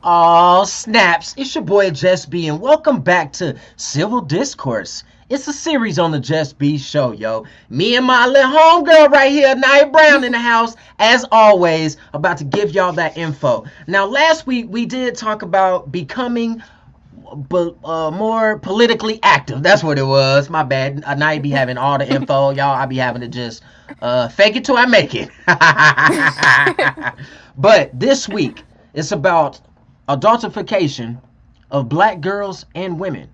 Oh, snaps. It's your boy Just B, and welcome back to Civil Discourse. It's a series on the Just B show, yo. Me and my little homegirl right here, Aniyah Brown, in the house, as always, about to give y'all that info. Now, last week we did talk about becoming more politically active. That's what it was. My bad. Aniyah be having all the info, y'all. I be having to just fake it till I make it. But this week, it's about adultification of black girls and women.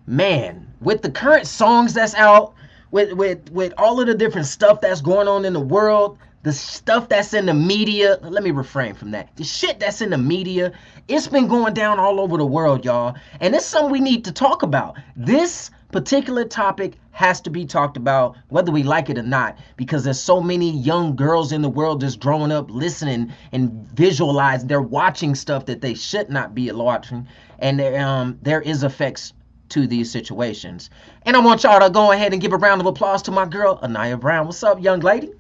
Man, with the current songs that's out, with all of the different stuff that's going on in the world, the stuff that's in the media, let me refrain from that. The shit that's in the media, it's been going down all over the world, y'all. And it's something we need to talk about. This particular topic has to be talked about whether we like it or not, because there's so many young girls in the world just growing up listening and visualizing. They're watching stuff that they should not be watching, and there is effects to these situations. And I want y'all to go ahead and give a round of applause to my girl Aniyah Brown. What's up, young lady?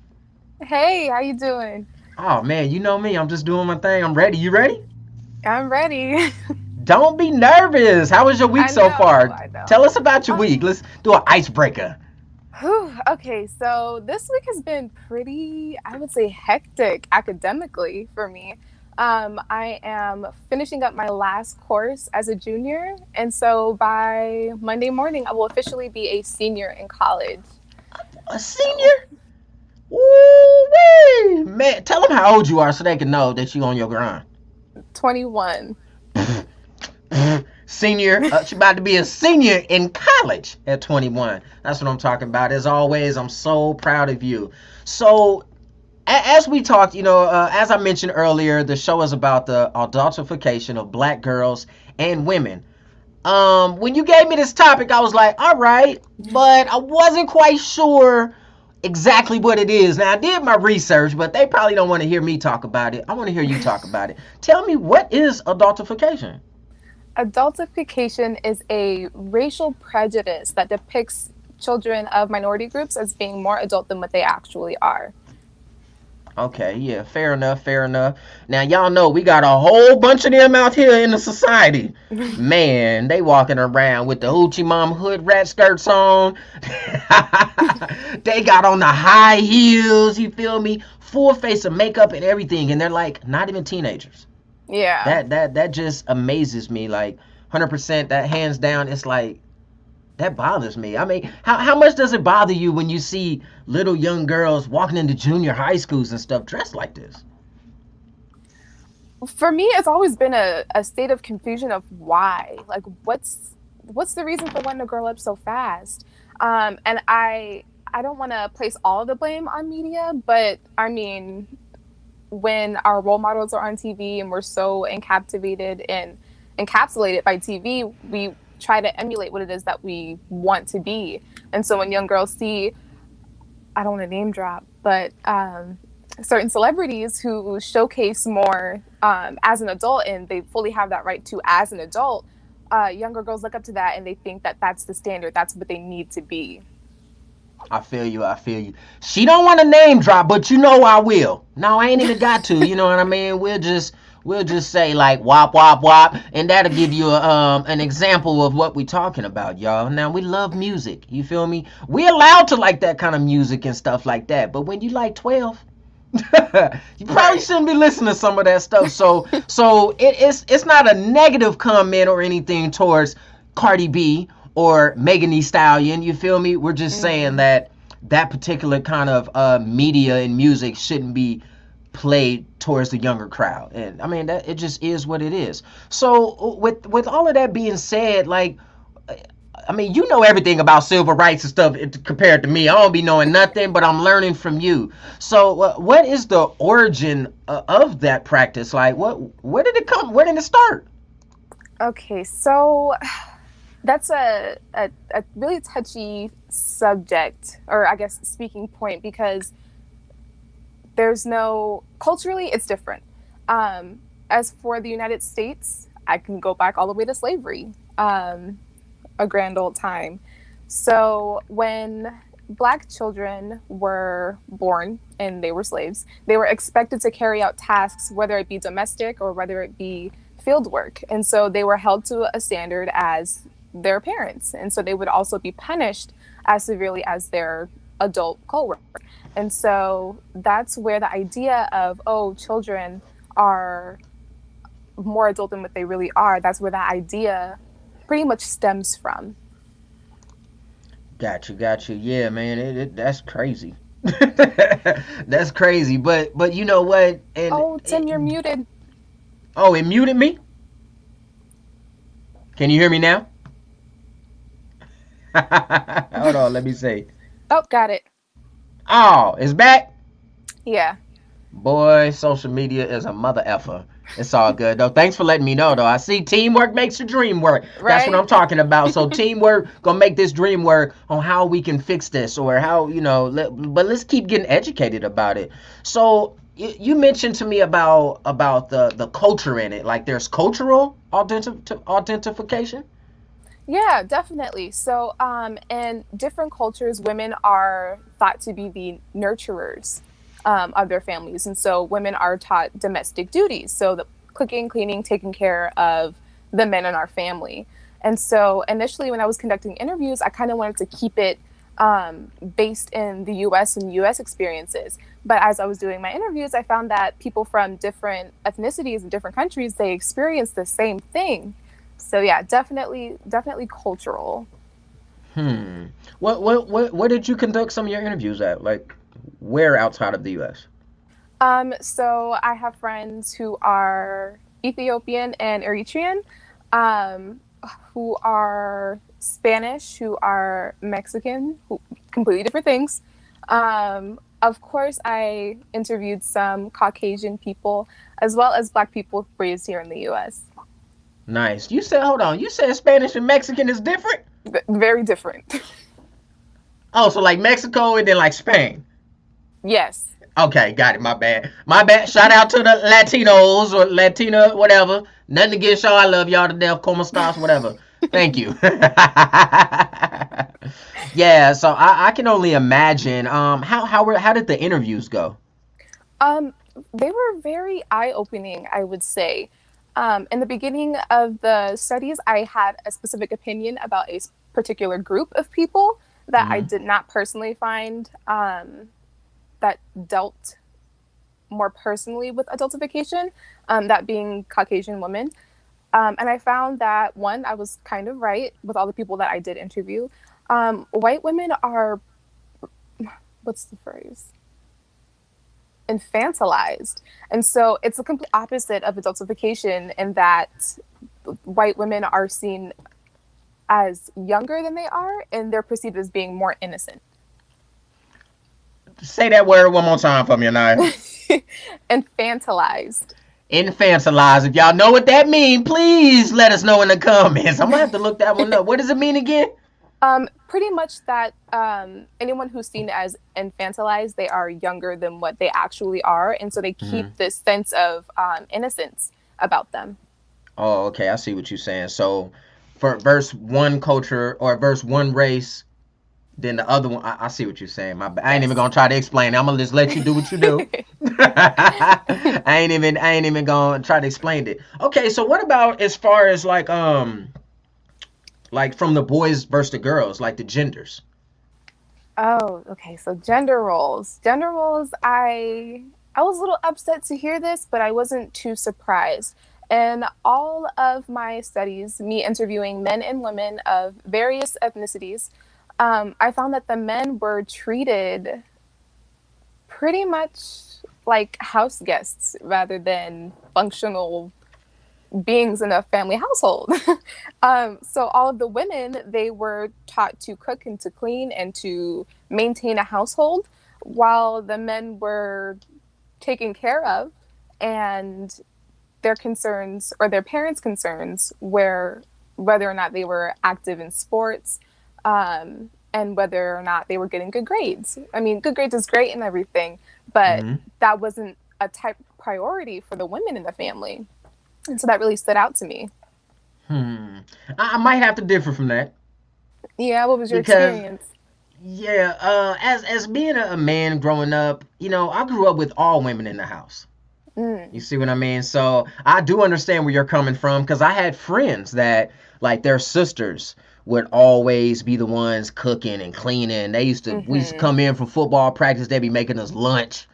Hey, how you doing? Oh man, you know me, I'm just doing my thing. I'm ready. You ready? I'm ready. Don't be nervous. How was your week I so know, far? I know. Tell us about your week. Um, Let's do an icebreaker. okay, so this week has been pretty, I would say, hectic academically for me. I am finishing up my last course as a junior, and so by Monday morning, I will officially be a senior in college. A senior? Woo-wee! Man, tell them how old you are so they can know that you on your grind. 21. Senior, she about to be a senior in college at 21. That's what I'm talking about. As always, I'm so proud of you. So, as we talked, as I mentioned earlier, the show is about the adultification of black girls and women. When you gave me this topic, I was like, all right, but I wasn't quite sure exactly what it is. Now, I did my research, but they probably don't want to hear me talk about it. I want to hear you talk about it. Tell me, what is adultification? Adultification is a racial prejudice that depicts children of minority groups as being more adult than what they actually are. Okay, yeah, fair enough, fair enough. Now, y'all know we got a whole bunch of them out here in the society. Man, they walking around with the hoochie mama hood rat skirts on. They got on the high heels, you feel me? Full face of makeup and everything, and they're like not even teenagers. Yeah. That just amazes me. Like 100%, that hands down, it's like that bothers me. I mean, how much does it bother you when you see little young girls walking into junior high schools and stuff dressed like this? For me, it's always been a state of confusion of why. Like, what's the reason for wanting to grow up so fast? And I don't want to place all of the blame on media, but I mean, when our role models are on TV and we're so encaptivated and encapsulated by TV, we try to emulate what it is that we want to be. And so when young girls see, I don't want to name drop, but certain celebrities who showcase more as an adult, and they fully have that right to as an adult, younger girls look up to that and they think that that's the standard, that's what they need to be. I feel you. I feel you. She don't want to name drop, but you know I will. No, I ain't even got to. You know what I mean? We'll just say like wop wop wop, and that'll give you an example of what we're talking about, y'all. Now we love music. You feel me? We allowed to like that kind of music and stuff like that. But when you like 12, you probably Right. shouldn't be listening to some of that stuff. So it's not a negative comment or anything towards Cardi B or Megan Thee Stallion. You feel me? We're just saying Mm-hmm. that that particular kind of media and music shouldn't be played towards the younger crowd. And I mean that it just is what it is. So with all of that being said, like I mean, you know everything about civil rights and stuff compared to me. I don't be knowing nothing, but I'm learning from you. So, what is the origin of that practice? Like, where did it come? Where did it start? Okay, so that's a really touchy subject, or I guess speaking point, because there's no, culturally, it's different. As for the United States, I can go back all the way to slavery, a grand old time. So when Black children were born and they were slaves, they were expected to carry out tasks, whether it be domestic or whether it be field work. And so they were held to a standard as their parents. And so they would also be punished as severely as their adult co-worker. And so that's where the idea of, oh, children are more adult than what they really are, that's where that idea pretty much stems from. Got you. Yeah, man, that's crazy. That's crazy. But you know what? Oh, Tim, you're muted. Oh, it muted me? Can you hear me now? Hold on, let me see. Oh, got it. Oh, it's back? Yeah. Boy, social media is a mother effer. It's all good though. Thanks for letting me know though. I see teamwork makes the dream work. That's what Right? I'm talking about. So teamwork gonna make this dream work on how we can fix this or how but let's keep getting educated about it. So you mentioned to me about the culture in it. Like there's cultural identification. Yeah, definitely. So, in different cultures, women are thought to be the nurturers of their families. And so women are taught domestic duties. So the cooking, cleaning, taking care of the men in our family. And so initially when I was conducting interviews, I kind of wanted to keep it based in the US and US experiences. But as I was doing my interviews, I found that people from different ethnicities and different countries, they experience the same thing. So yeah, definitely cultural. Hmm. Where did you conduct some of your interviews at? Like where outside of the US? So I have friends who are Ethiopian and Eritrean, um, who are Spanish, who are Mexican, who completely different things. Of course, I interviewed some Caucasian people as well as Black people raised here in the U.S. Nice. You said, hold on. You said Spanish and Mexican is different? Very different. Oh, so like Mexico and then like Spain. Yes. Okay, got it. My bad. My bad. Shout out to the Latinos or Latina, whatever. Nothing against y'all. I love y'all to death. Como stars, whatever. Thank you. Yeah, so I can only imagine. How did the interviews go? Um, they were very eye-opening, I would say. In the beginning of the studies, I had a specific opinion about a particular group of people that I Hmm. did not personally find that dealt more personally with adultification, that being Caucasian women. And I found that, one, I was kind of right with all the people that I did interview. White women are, what's the phrase? Infantilized. And so it's the complete opposite of adultification in that white women are seen as younger than they are and they're perceived as being more innocent. Say that word one more time for me, Aniyah. Infantilized. Infantilized. If y'all know what that means, please let us know in the comments. I'm gonna have to look that one up. What does it mean again? Pretty much that anyone who's seen as infantilized, they are younger than what they actually are. And so they Hmm. keep this sense of innocence about them. Oh, okay. I see what you're saying. So, for verse one culture or verse one race, then the other one. I see what you're saying. I ain't even Yes. gonna try to explain. I'm gonna just let you do what you do. I ain't even gonna try to explain it. Okay. So what about as far as like from the boys versus the girls, like the genders? Oh, okay. So gender roles. Gender roles, I was a little upset to hear this, but I wasn't too surprised. In all of my studies, me interviewing men and women of various ethnicities, I found that the men were treated pretty much like house guests rather than functional beings in a family household. So all of the women, they were taught to cook and to clean and to maintain a household, while the men were taken care of, and their concerns or their parents' concerns were whether or not they were active in sports, and whether or not they were getting good grades. I mean, good grades is great and everything, but Hmm. that wasn't a type priority for the women in the family. And so that really stood out to me. Hmm. I might have to differ from that Yeah, what was your because experience? yeah, as being a man growing up, I grew up with all women in the house. You see what I mean? So I do understand where you're coming from, because I had friends that, like, their sisters would always be the ones cooking and cleaning. We used to Mm-hmm. come in from football practice, they'd be making us lunch.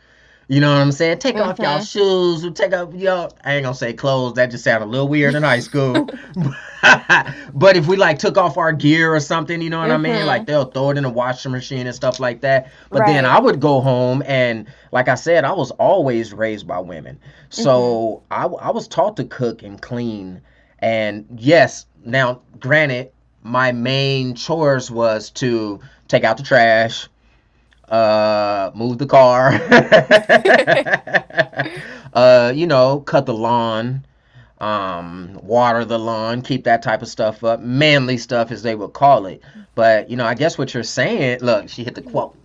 You know what I'm saying? Take off y'all Mm-hmm. shoes, take off y'all, I ain't gonna say clothes, that just sounded a little weird in high school. But if we like took off our gear or something, you know what I mean? Like Mm-hmm. they'll throw it in the washing machine and stuff like that. But then I Right. would go home, and like I said, I was always raised by women. Mm-hmm. So I was taught to cook and clean. And yes, now granted, my main chores was to take out the trash, move the car, cut the lawn, water the lawn, keep that type of stuff up, manly stuff as they would call it. But I guess what you're saying, look, she hit the quote.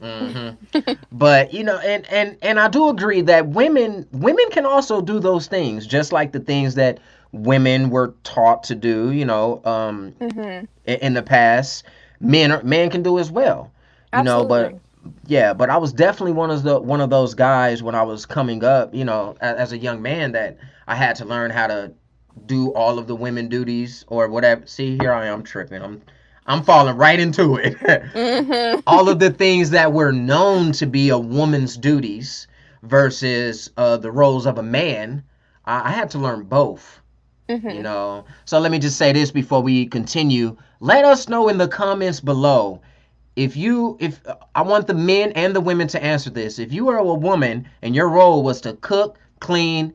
But and I do agree that women can also do those things, just like the things that women were taught to do, Mm-hmm. in the past. Men can do as well, but Absolutely. yeah, but I was definitely one of those guys when I was coming up, as a young man, that I had to learn how to do all of the women duties or whatever. See, here I am tripping. I'm falling right into it. All Mm-hmm. of the things that were known to be a woman's duties versus the roles of a man, I had to learn both. Mm-hmm. So let me just say this before we continue. Let us know in the comments below, if I want the men and the women to answer this. If you are a woman and your role was to cook, clean,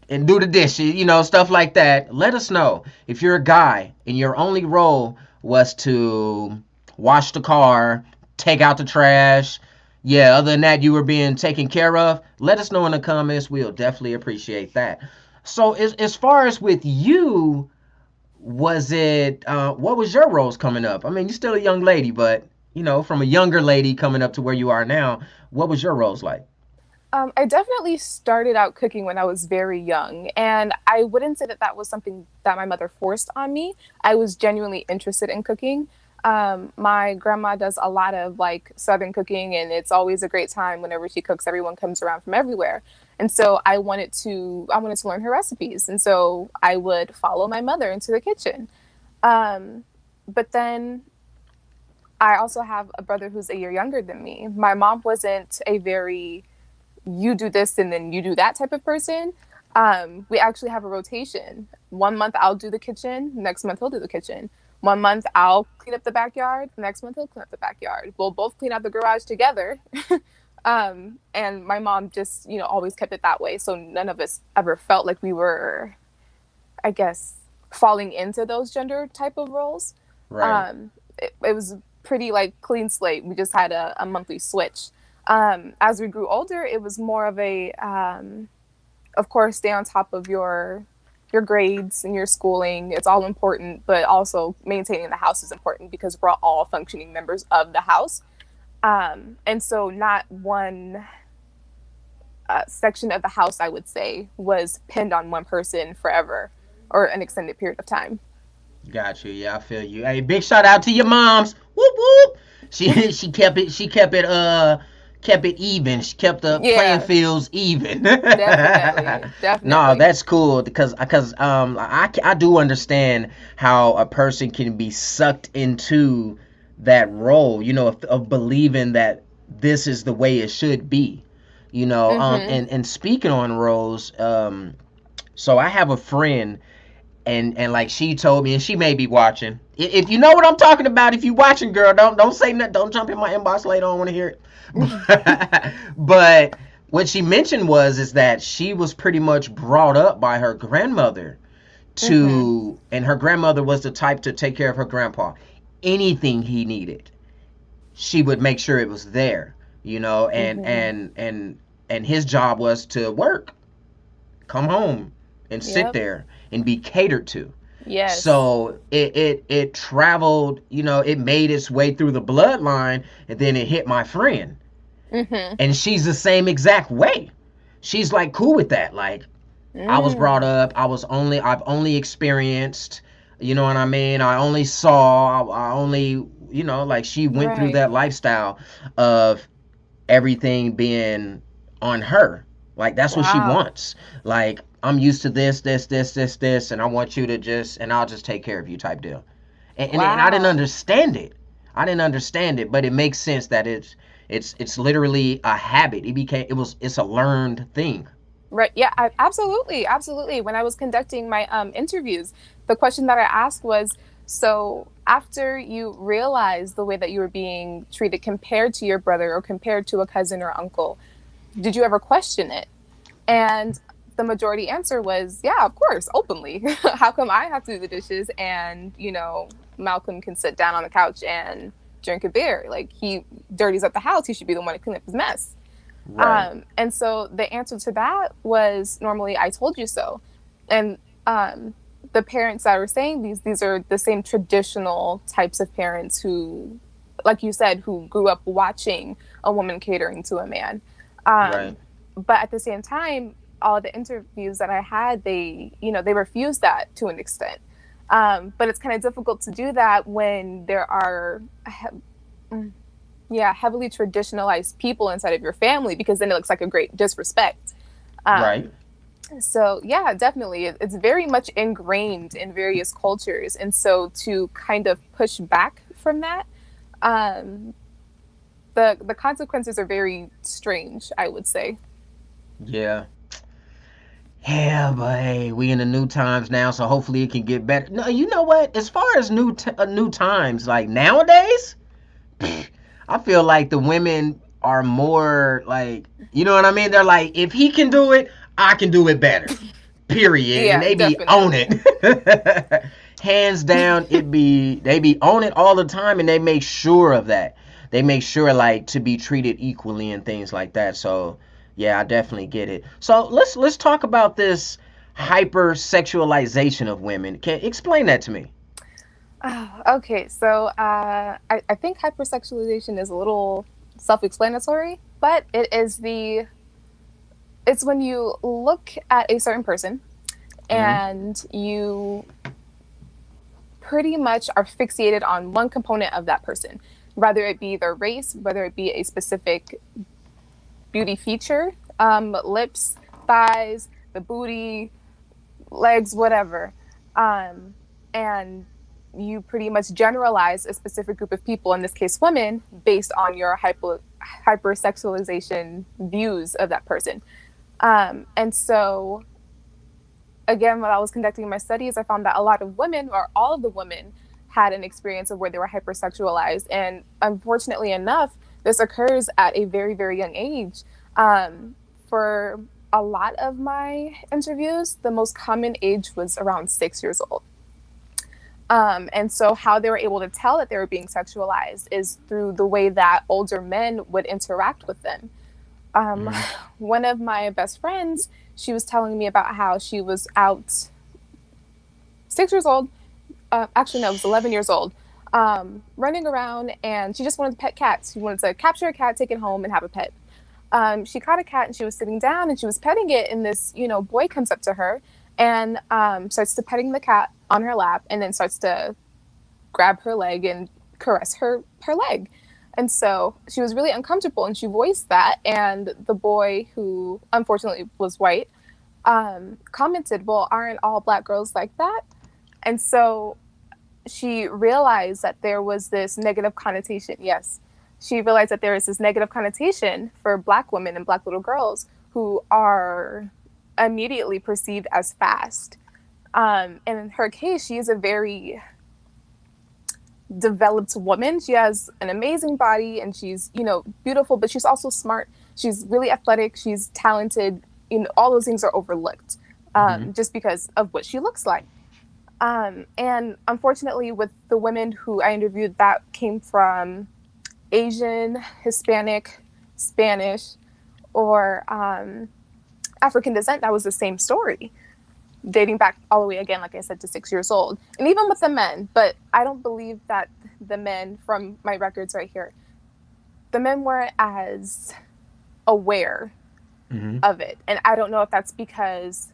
and do the dishes, stuff like that, let us know. If you're a guy and your only role was to wash the car, take out the trash, yeah, other than that you were being taken care of, let us know in the comments. We'll definitely appreciate that. So as far as with you, was it what was your roles coming up? I mean, you're still a young lady, but from a younger lady coming up to where you are now, what was your roles like? I definitely started out cooking when I was very young, and I wouldn't say that that was something that my mother forced on me. I was genuinely interested in cooking. My grandma does a lot of like Southern cooking, and it's always a great time whenever she cooks. Everyone comes around from everywhere, and so I wanted to learn her recipes, and so I would follow my mother into the kitchen. Um, but then I also have a brother who's a year younger than me. My mom wasn't a very you do this and then you do that type of person. We actually have a rotation. 1 month I'll do the kitchen, next month he'll do the kitchen. 1 month I'll clean up the backyard, next month he'll clean up the backyard. We'll both clean out the garage together. And my mom just, always kept it that way. So none of us ever felt like we were, I guess, falling into those gender type of roles. Right. It was pretty like clean slate. We just had a monthly switch. As we grew older, it was more of a, of course, stay on top of your grades and your schooling. It's all important, but also maintaining the house is important because we're all functioning members of the house. And so not one section of the house, I would say, was pinned on one person forever or an extended period of time. Got you. Yeah, I feel you. Hey, big shout out to your moms. Whoop whoop. She kept it even. She kept the playing Yeah, fields even. definitely, No, definitely. that's cool, because I do understand how a person can be sucked into that role, of believing that this is the way it should be. Mm-hmm. And speaking on roles, so I have a friend, and like she told me, and she may be watching. If you know what I'm talking about, if you watching, girl, don't say nothing. Don't jump in my inbox later. I don't want to hear it. But what she mentioned is that she was pretty much brought up by her grandmother Mm-hmm. and her grandmother was the type to take care of her grandpa. Anything he needed, she would make sure it was there. And Mm-hmm. his job was to work, come home, and sit Yep. there and be catered to. Yes. So it traveled, it made its way through the bloodline, and then it hit my friend. Mm-hmm. And she's the same exact way. She's like cool with that. Like, I was brought Mm. up, I've only experienced, you know what I mean? I only saw, I only, like, she went through Right. that lifestyle of everything being on her. Like that's what she Wow. wants. Like I'm used to this, and I want you to just, and I'll just take care of you type deal. And I didn't Wow. understand it. I didn't understand it, but it makes sense that it's literally a habit. It's a learned thing. Right. Yeah, absolutely. Absolutely. When I was conducting my interviews, the question that I asked was, so after you realized the way that you were being treated compared to your brother or compared to a cousin or uncle, did you ever question it? And the majority answer was, yeah, of course, openly. How come I have to do the dishes and, Malcolm can sit down on the couch and drink a beer? Like, he dirties up the house. He should be the one to clean up his mess. Right. And so the answer to that was normally, I told you so. And the parents that were saying these are the same traditional types of parents who, like you said, who grew up watching a woman catering to a man. Right. But at the same time, all the interviews that I had, they refused that to an extent. But it's kind of difficult to do that when there are heavily traditionalized people inside of your family, because then it looks like a great disrespect. Right. Um, so yeah, definitely, it's very much ingrained in various cultures, and so to kind of push back from that, um, the consequences are very strange, I would say. Yeah. Yeah, but hey, we in the new times now, so hopefully it can get better. No, you know what? As far as new times, like nowadays, I feel like the women are more like, you know what I mean? They're like, if he can do it, I can do it better. Period. And Yeah, they be on definitely. it. Hands down, they be on it all the time, and they make sure of that. They make sure like to be treated equally and things like that. So yeah, I definitely get it. So let's talk about this hypersexualization of women. Can explain that to me? Oh, okay, so I think hypersexualization is a little self-explanatory, but it's when you look at a certain person Hmm. and you pretty much are fixated on one component of that person, whether it be their race, whether it be a specific beauty feature, lips, thighs, the booty, legs, whatever. Um, and you pretty much generalize a specific group of people, in this case women, based on your hypersexualization views of that person. And so, again, when I was conducting my studies, I found that a lot of women, or all of the women, had an experience of where they were hypersexualized. And unfortunately enough, this occurs at a very, very young age. For a lot of my interviews, the most common age was around 6 years old. And so, how they were able to tell that they were being sexualized is through the way that older men would interact with them. Um, Hmm. One of my best friends, she was telling me about how she was out 6 years old. Actually, no, it was 11 years old. Running around, and she just wanted to pet cats. She wanted to capture a cat, take it home, and have a pet. She caught a cat, and she was sitting down, and she was petting it. And this, boy comes up to her and starts to petting the cat on her lap, and then starts to grab her leg and caress her leg. And so she was really uncomfortable, and she voiced that. And the boy, who unfortunately was white, commented, "Well, aren't all black girls like that?" And so she realized that there was this negative connotation. Yes, she realized that there is this negative connotation for black women and black little girls who are immediately perceived as fast. And in her case, she is a very developed woman. She has an amazing body, and she's, beautiful, but she's also smart. She's really athletic. She's talented. All those things are overlooked Hmm. just because of what she looks like. And unfortunately, with the women who I interviewed, that came from Asian, Hispanic, Spanish, or African descent. That was the same story, dating back all the way, again, like I said, to 6 years old. And even with the men, but I don't believe that the men, from my records right here, the men weren't as aware Hmm. of it. And I don't know if that's because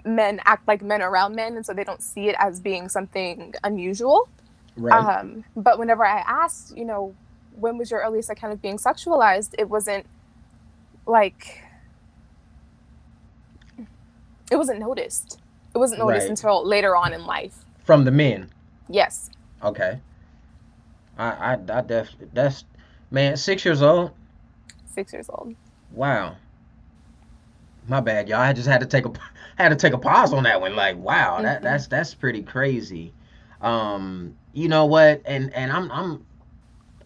men act like men around men, and so they don't see it as being something unusual. Right. But whenever I asked, when was your earliest account of being sexualized, it wasn't like It wasn't noticed. It wasn't noticed Right. until later on in life. From the men. Yes. Okay. I definitely, that's, man, 6 years old. 6 years old. Wow. My bad, y'all. I just had to take a pause on that one. Like, wow, Mm-hmm. that's pretty crazy. You know what? And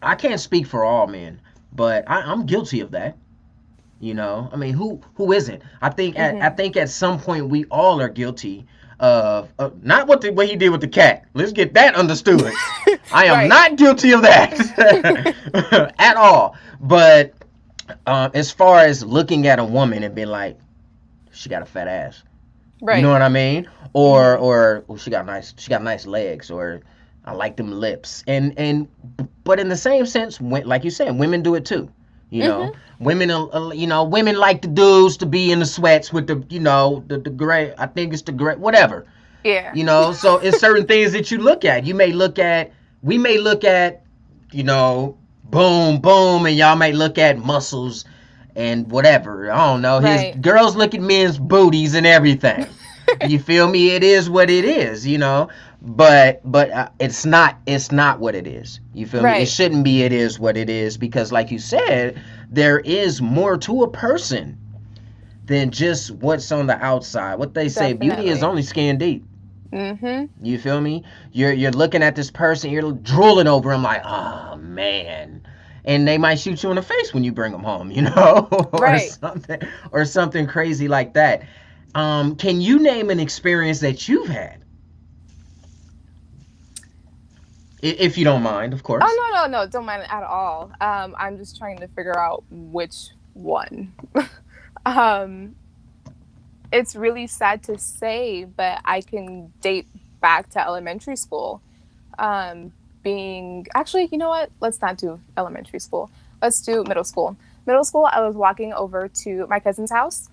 I can't speak for all men, but I'm guilty of that. You know, I mean, who isn't? I Mm-hmm. think at some point we all are guilty of not what he did with the cat. Let's get that understood. I am Right. not guilty of that at all. But as far as looking at a woman and being like, she got a fat ass, you know Right. what I mean? Mm-hmm. Or oh, she got nice legs, or I like them lips. But in the same sense, like you said, women do it too. You know, Mm-hmm. women, women like the dudes to be in the sweats with the, the gray. I think it's the gray, whatever. Yeah. So it's certain things that you look at. We may look at, you know, boom, boom, and y'all may look at muscles and whatever. I don't know. His Right. girls look at men's booties and everything. You feel me? It is what it is, But it's not what it is. You feel me? It Right. shouldn't be. It is what it is, because, like you said, there is more to a person than just what's on the outside. What they say, beauty is Definitely. only skin deep. Mm-hmm. You feel me? You're looking at this person, you're drooling over him like, oh man, and they might shoot you in the face when you bring them home, Right. or something crazy like that. Can you name an experience that you've had, if you don't mind, of course? Oh, no, no, no, don't mind it at all. I'm just trying to figure out which one. um, it's really sad to say, but I can date back to elementary school. Um, being actually, you know what? Let's not do elementary school. Let's do middle school. Middle school, I was walking over to my cousin's house,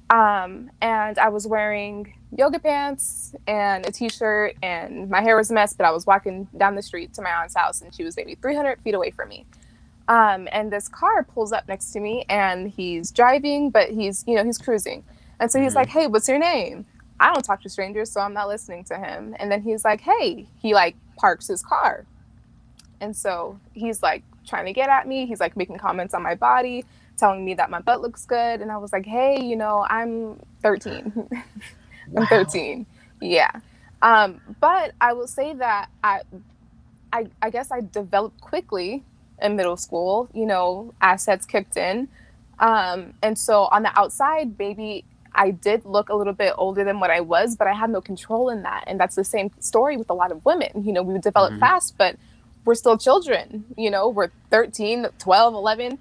and I was wearing yoga pants and a t-shirt, and my hair was a mess. But I was walking down the street to my aunt's house, and she was maybe 300 feet away from me. And this car pulls up next to me, and he's driving, but he's cruising. And so he's Mm-hmm. like, "Hey, what's your name?" I don't talk to strangers, so I'm not listening to him. And then he's like, "Hey," he like parks his car. And so he's like trying to get at me. He's like making comments on my body, telling me that my butt looks good. And I was like, "Hey, I'm 13." I'm Wow. 13. Yeah. But I will say that I guess I developed quickly in middle school. Assets kicked in. And so on the outside, maybe I did look a little bit older than what I was, but I had no control in that. And that's the same story with a lot of women. We would develop Mm-hmm. fast, but we're still children. We're 13, 12, 11,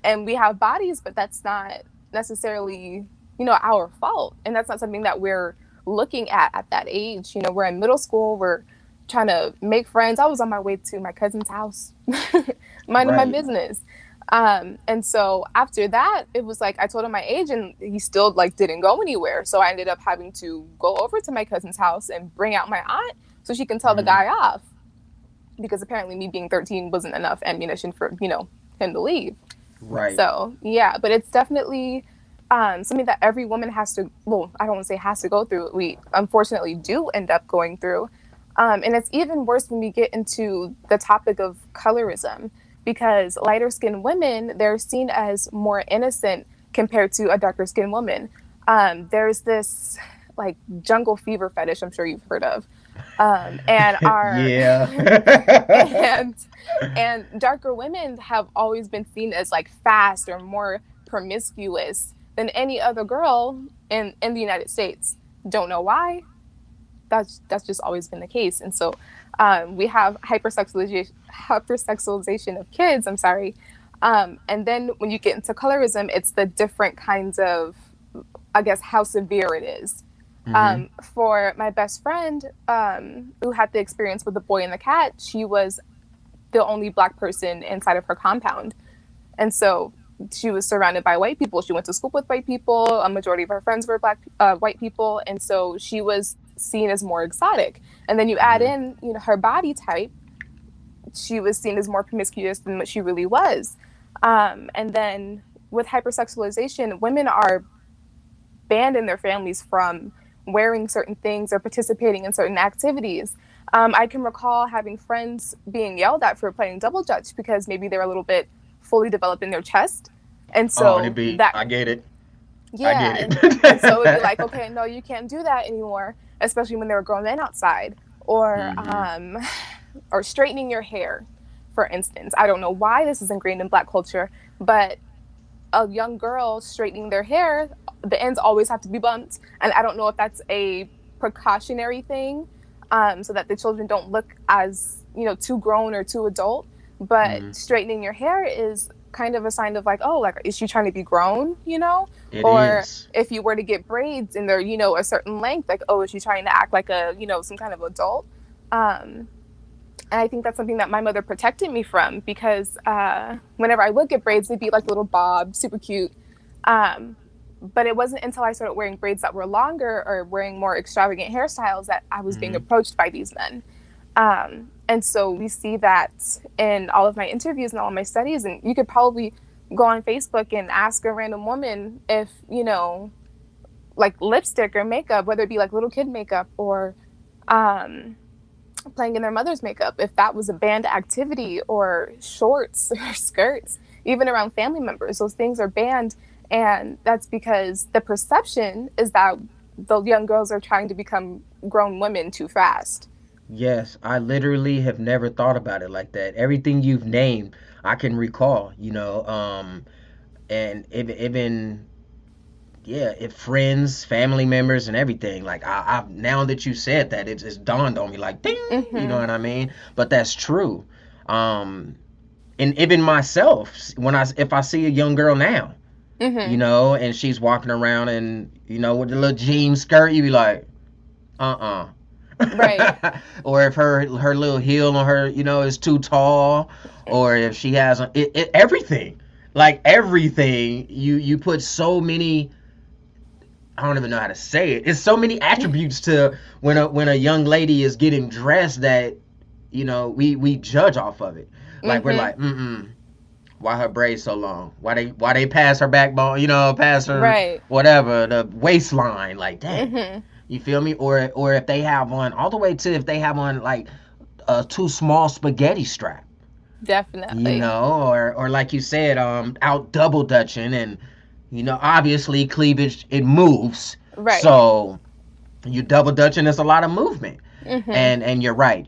and we have bodies, but that's not necessarily, our fault. And that's not something that we're looking at that age. We're in middle school, we're trying to make friends. I was on my way to my cousin's house, minding my Right. business. And so after that, it was like I told him my age, and he still like didn't go anywhere. So I ended up having to go over to my cousin's house and bring out my aunt so she can tell the Mm-hmm. guy off, because apparently me being 13 wasn't enough ammunition for him to leave. Right. So yeah, but it's definitely something that every woman has to. Well, I don't want to say has to go through. We unfortunately do end up going through, and it's even worse when we get into the topic of colorism, because lighter skinned women, they're seen as more innocent compared to a darker skinned woman. There's this like jungle fever fetish, I'm sure you've heard of, and our Yeah. and and darker women have always been seen as like fast or more promiscuous than any other girl in the United States. Don't know why. That's just always been the case. And so we have hypersexualization of kids. I'm sorry. And then when you get into colorism, it's the different kinds of, I guess, how severe it is. Mm-hmm. For my best friend, who had the experience with the boy and the cat, she was the only Black person inside of her compound. And so she was surrounded by white people. She went to school with white people. A majority of her friends were white people. And so she was seen as more exotic. And then you add Mm-hmm. in, her body type, she was seen as more promiscuous than what she really was. And then with hypersexualization, women are banned in their families from wearing certain things or participating in certain activities. I can recall having friends being yelled at for playing double dutch because maybe they're a little bit fully developed in their chest. And Oh, and so I get it. I get yeah, and so it would be it. like, okay, no, you can't do that anymore, especially when there were grown men outside, or Hmm. or straightening your hair, for instance. I don't know why this is ingrained in Black culture, but a young girl straightening their hair, the ends always have to be bumped, and I don't know if that's a precautionary thing, so that the children don't look as too grown or too adult. But Hmm. straightening your hair is kind of a sign of like, oh, like, is she trying to be grown, It or is. if you were to get braids and they're a certain length, like, oh, is she trying to act like a some kind of adult. um and I think that's something that my mother protected me from, because whenever I would get braids, they'd be like little bob, super cute. Um, but it wasn't until I started wearing braids that were longer or wearing more extravagant hairstyles that I was being Hmm. approached by these men. And so we see that in all of my interviews and all of my studies. And you could probably go on Facebook and ask a random woman if, like lipstick or makeup, whether it be like little kid makeup or um, playing in their mother's makeup, if that was a banned activity, or shorts or skirts, even around family members, those things are banned. And that's because the perception is that the young girls are trying to become grown women too fast. Yes, I literally have never thought about it like that. Everything you've named, I can recall, and even yeah, if friends, family members, and everything. Like I now that you said that, it's dawned on me like ding, you know Mm-hmm. what I mean? But that's true. Um, and even myself, if I see a young girl now, Mm-hmm. and she's walking around and with the little jean skirt, you be like, uh-uh. Right. Or if her little heel on her, is too tall, or if she has everything, like everything, you put so many. I don't even know how to say it. It's so many attributes to when a young lady is getting dressed that we judge off of it. Like we're Mm-hmm. like, why her braids so long? Why they pass her backbone? Pass her Right. whatever the waistline. Like dang, Mm-hmm. you feel me? Or if they have on all the way to if they have on like a too small spaghetti strap. Definitely. Or like you said, out double dutching and obviously cleavage it moves. Right. So you double dutching, there's a lot of movement. Mm-hmm. And you're right.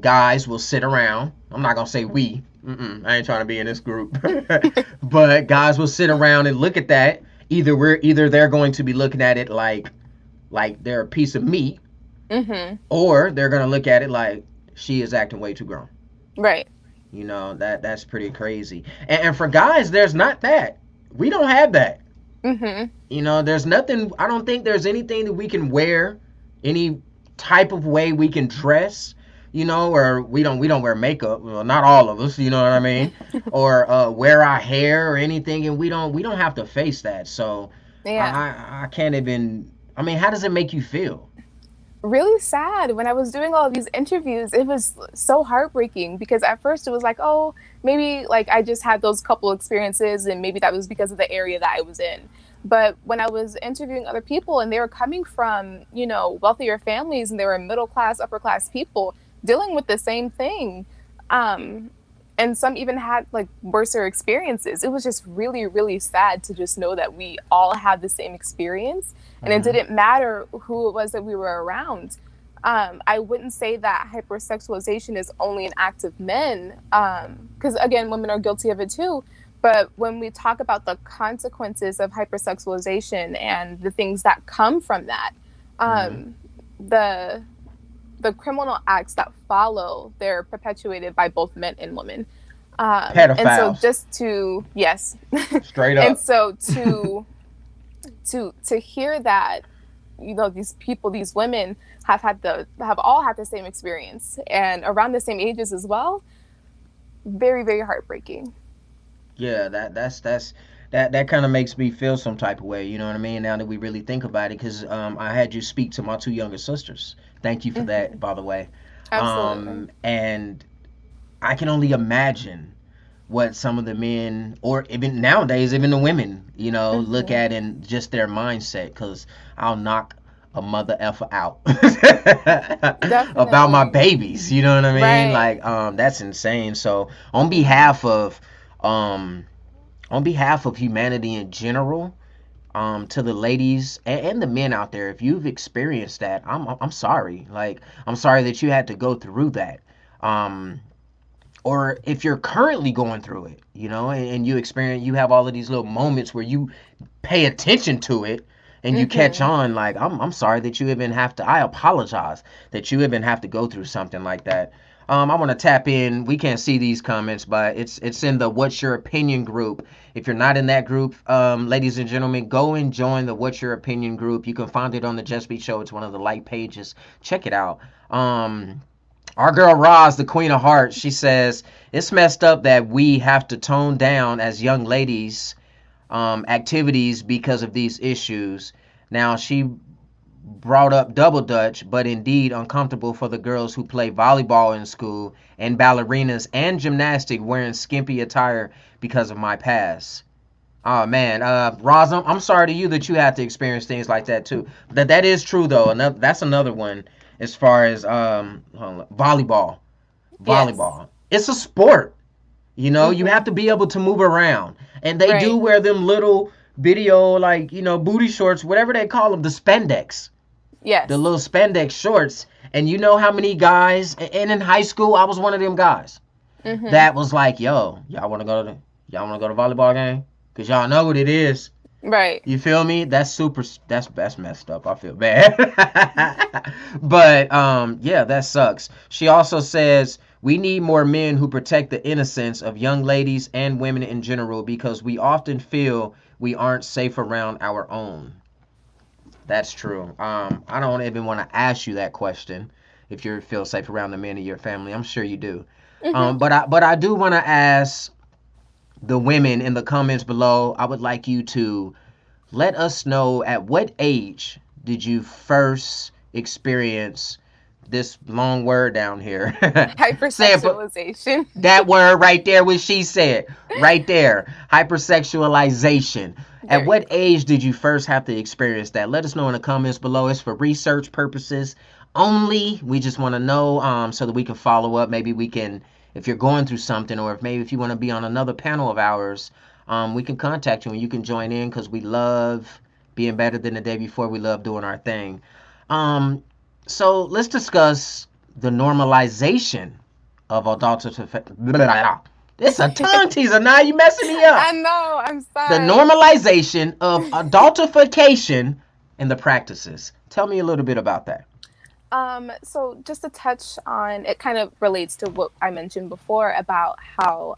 Guys will sit around. I'm not gonna say we. I ain't trying to be in this group. But guys will sit around and look at that. Either they're going to be looking at it like they're a piece of meat, Mm-hmm. or they're gonna look at it like she is acting way too grown. Right. That's pretty crazy. And for guys, there's not that. We don't have that. Mm-hmm. There's nothing. I don't think there's anything that we can wear, any type of way we can dress. Or we don't wear makeup. Well, not all of us. You know what I mean? Or wear our hair or anything, and we don't have to face that. So I Yeah. I, I can't even. I mean, how does it make you feel? Really sad. When I was doing all of these interviews, it was so heartbreaking, because at first it was like, oh, maybe like I just had those couple experiences and maybe that was because of the area that I was in. But when I was interviewing other people and they were coming from, wealthier families, and they were middle class, upper class people dealing with the same thing. Um, and some even had like worser experiences. It was just really, really sad to just know that we all had the same experience, and it Hmm. didn't matter who it was that we were around. I wouldn't say that hypersexualization is only an act of men, because again, women are guilty of it too. But when we talk about the consequences of hypersexualization and the things that come from that, Hmm. um, the the criminal acts that follow, they're perpetuated by both men and women. And so Pedophiles, just to, yes. straight And up. so to hear that, these people, these women have all had the same experience and around the same ages as well, very, very heartbreaking. Yeah, that kind of makes me feel some type of way. You know what I mean? Now that we really think about it, because I had you speak to my two younger sisters. Thank you for that, Hmm. by the way. Absolutely. And I can only imagine what some of the men, or even nowadays, even the women, look Hmm. at in just their mindset. Because I'll knock a mother effer out about my Definitely. babies. You know what I mean? Right. Like, that's insane. So on Hmm. behalf of, um, humanity in general, to the ladies and the men out there, if you've experienced that, I'm sorry. Like, I'm sorry that you had to go through that. Um, or if you're currently going through it, and you have all of these little moments where you pay attention to it and you catch Hmm. on. Like, I'm sorry that you even have to. I apologize that you even have to go through something like that. I want to tap in. We can't see these comments, but it's in the What's Your Opinion group. If you're not in that group, ladies and gentlemen, go and join the What's Your Opinion group. You can find it on the Just Be Show. It's one of the like pages. Check it out. Our girl Roz, the Queen of Hearts, she says it's messed up that we have to tone down as young ladies, activities because of these issues. Now, she brought up double dutch, but indeed uncomfortable for the girls who play volleyball in school and ballerinas and gymnastic wearing skimpy attire because of my past. Oh man, Roz, I'm sorry to you that you had to experience things like that too. That is true though. That's another one as far as volleyball. Yes. Volleyball. It's a sport. You Hmm. have to be able to move around. And they do Right. wear them little video, like, booty shorts, whatever they call them, the spandex. The Yes. little spandex shorts. And you know how many guys, and in high school, I was one of them guys Hmm. that was like, yo, y'all want to go to volleyball game? Because y'all know what it is. Right. You feel me? That's super. That's messed up. I feel bad. But yeah, that sucks. She also says we need more men who protect the innocence of young ladies and women in general because we often feel we aren't safe around our own. That's true. I don't even want to ask you that question. If you feel safe around the men in your family, I'm sure you do. Hmm. But I do want to ask the women in the comments below. I would like you to let us know, at what age did you first experience this long word down here? Say it, but Hypersexualization. that word right there, what she said, right there, hypersexualization. At There you what go. age did you first have to experience that? Let us know in the comments below. It's for research purposes only. We just want to know, so that we can follow up. Maybe we can, if you're going through something, or if you want to be on another panel of ours, we can contact you and you can join in, because we love being better than the day before. We love doing our thing. Um, so let's discuss the normalization of adultification. It's a tongue teaser. Now you messing me I up. know. I'm The sorry. normalization of adultification and the practices. Tell me a little bit about that. So just to touch on, it kind of relates to what I mentioned before about how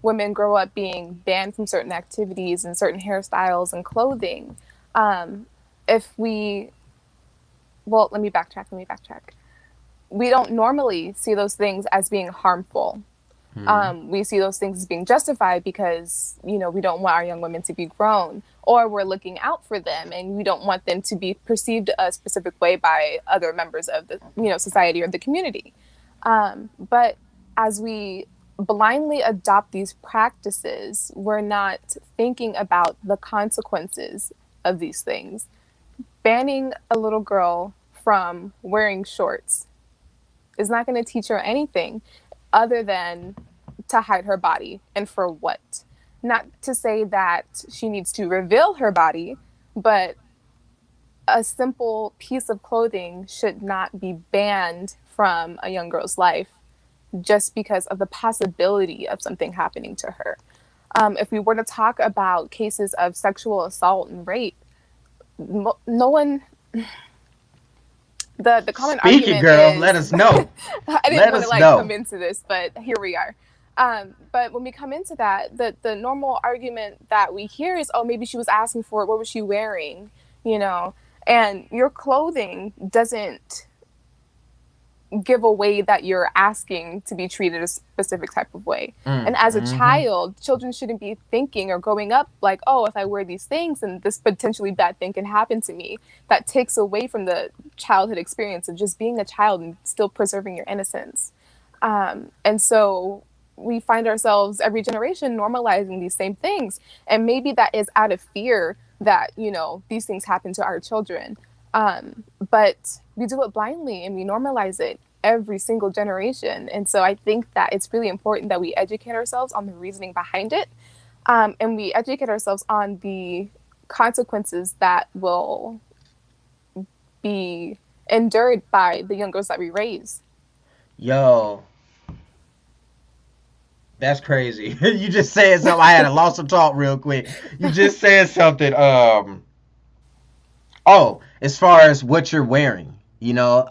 women grow up being banned from certain activities and certain hairstyles and clothing. Um, if we, well, let me backtrack. We don't normally see those things as being harmful. Hmm. We see those things as being justified because we don't want our young women to be grown, or we're looking out for them and we don't want them to be perceived a specific way by other members of the society or the community. But as we blindly adopt these practices, we're not thinking about the consequences of these things. Banning a little girl from wearing shorts is not going to teach her anything other than to hide her body. And for what? Not to say that she needs to reveal her body, but a simple piece of clothing should not be banned from a young girl's life just because of the possibility of something happening to her. If we were to talk about cases of sexual assault and rape, no one, the common Speak it, argument girl. Let is us know. I didn't Let want to us like come know. into this, but here we are. But when we come into that, the normal argument that we hear is, oh, maybe she was asking for it. What was she wearing? You know, and your clothing doesn't give away that you're asking to be treated a specific type of way. And as a Mm-hmm. child, children shouldn't be thinking or growing up like, oh, if I wear these things, then this potentially bad thing can happen to me. That takes away from the childhood experience of just being a child and still preserving your innocence. And so we find ourselves every generation normalizing these same things. And maybe that is out of fear that, you know, these things happen to our children. But we do it blindly and we normalize it every single generation. And so I think that it's really important that we educate ourselves on the reasoning behind it. And we educate ourselves on the consequences that will be endured by the young girls that we raise. Yo, that's crazy. You just said something. I had a loss of thought real quick. You just said something. Oh, as far as what you're wearing, you know,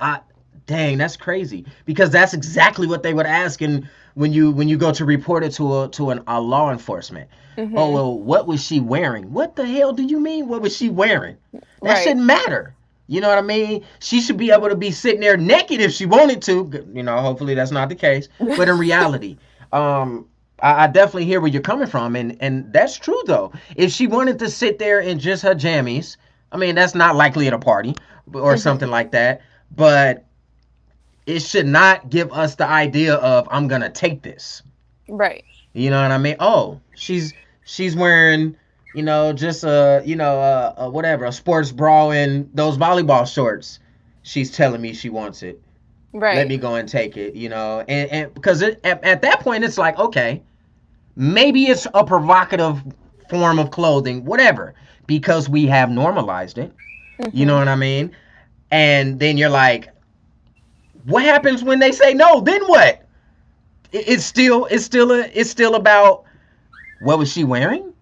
dang, that's crazy because that's exactly what they would ask when you go to report it to a law enforcement. Mm-hmm. Oh, well, what was she wearing? What the hell do you mean? What was she wearing? That Right. shouldn't matter. You know what I mean? She should be able to be sitting there naked if she wanted to. You know, hopefully that's not the case. But in reality, I definitely hear where you're coming from, and that's true though. If she wanted to sit there in just her jammies, I mean, that's not likely at a party or something like that. But it should not give us the idea of I'm gonna take this. Right. You know what I mean? Oh, she's wearing, you know, just whatever, a sports bra and those volleyball shorts. She's telling me she wants it. Right. Let me go and take it, you know. And because at that point it's like, okay, maybe it's a provocative form of clothing, whatever, because we have normalized it. You know what I mean? And then you're like, what happens when they say no? Then what? It's still about what was she wearing?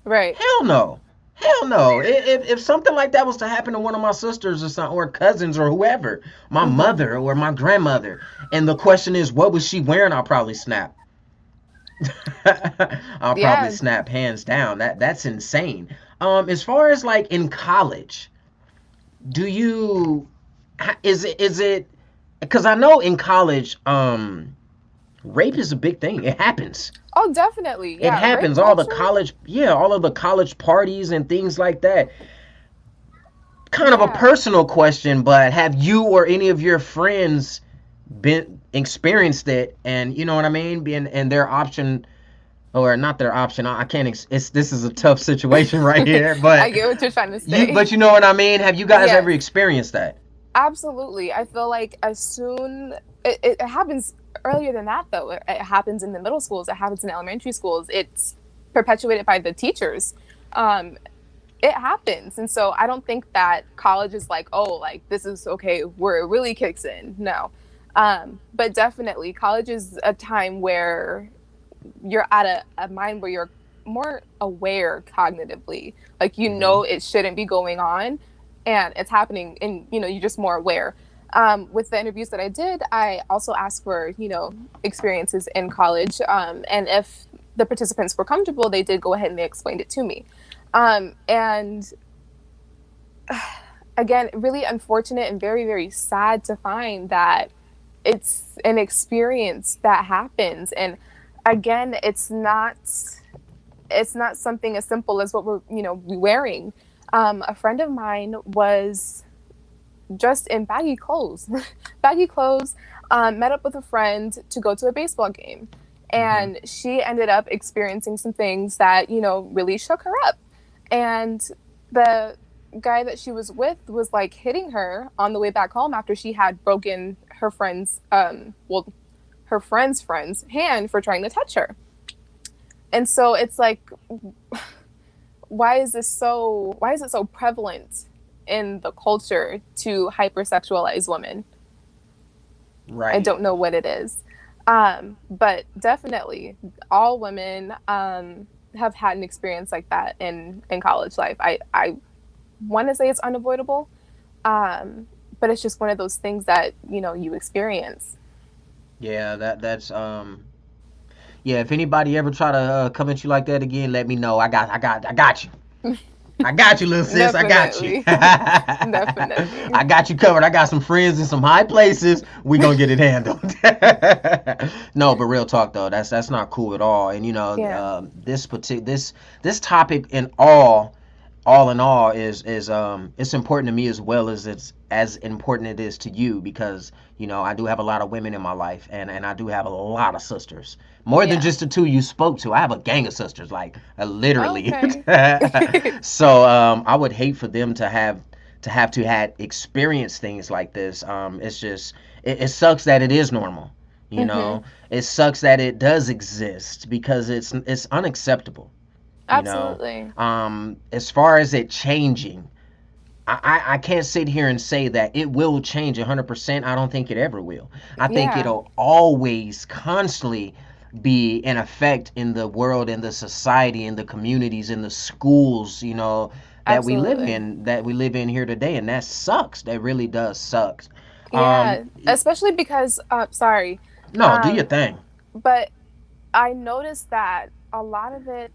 Right. Hell no. Hell no. If something like that was to happen to one of my sisters or something, or cousins or whoever, my mother or my grandmother, and the question is, what was she wearing? I'll probably snap. I'll probably snap hands down. That's insane. As far as like in college, is it because I know in college, rape is a big thing. It happens. Oh, definitely. Yeah. It happens. Rape All the culture. all of the college parties and things like that. Kind of a personal question, but have you or any of your friends been experienced it? And you know what I mean? Being and their option, or not their option. I can't. This is a tough situation right here, but I get what you're trying to say. but you know what I mean? Have you guys Yes. ever experienced that? Absolutely. I feel like as soon it happens earlier than that though. It happens in the middle schools. It happens in elementary schools. It's perpetuated by the teachers. It happens, and so I don't think that college is like, oh, like this is okay where it really kicks in. No, but definitely college is a time where you're at a mind where you're more aware cognitively, like you know it shouldn't be going on and it's happening, and you know you're just more aware. With the interviews that I did, I also asked for, you know, experiences in college, and if the participants were comfortable, they did go ahead and they explained it to me. And again, really unfortunate and very, very sad to find that it's an experience that happens. And again, it's not something as simple as what we're, you know, wearing. A friend of mine was just in baggy clothes, met up with a friend to go to a baseball game. And she ended up experiencing some things that, you know, really shook her up. And the guy that she was with was like hitting her on the way back home after she had broken her friend's, her friend's hand for trying to touch her. And so it's like, why is it so prevalent in the culture to hypersexualize women? Right. I don't know what it is. But definitely all women have had an experience like that in college life. I want to say it's unavoidable, but it's just one of those things that, you know, you experience. Yeah, that's yeah, if anybody ever try to come at you like that again, let me know. I got you. I got you, little sis. Definitely. I got you. Definitely. I got you covered. I got some friends in some high places. We gonna get it handled. No, but real talk though, that's not cool at all. And you know, Yeah. this topic in all, all in all is it's important to me as well as it's as important it is to you, because I do have a lot of women in my life, and I do have a lot of sisters, more than Yeah. just the two you spoke to. I have a gang of sisters, like literally. Okay. So I would hate for them to had experienced things like this. It's just it sucks that it is normal. you Mhm. know it sucks that it does exist, because it's unacceptable. you know Absolutely. as far as it changing, I can't sit here and say that it will change 100%. I don't think it ever will. I think Yeah. it'll always constantly be in effect in the world, in the society, in the communities, in the schools, Absolutely. that we live in here today, and that sucks. That really does suck. Yeah. It- Especially because sorry. no, do your Um thing. but I noticed that a lot of it,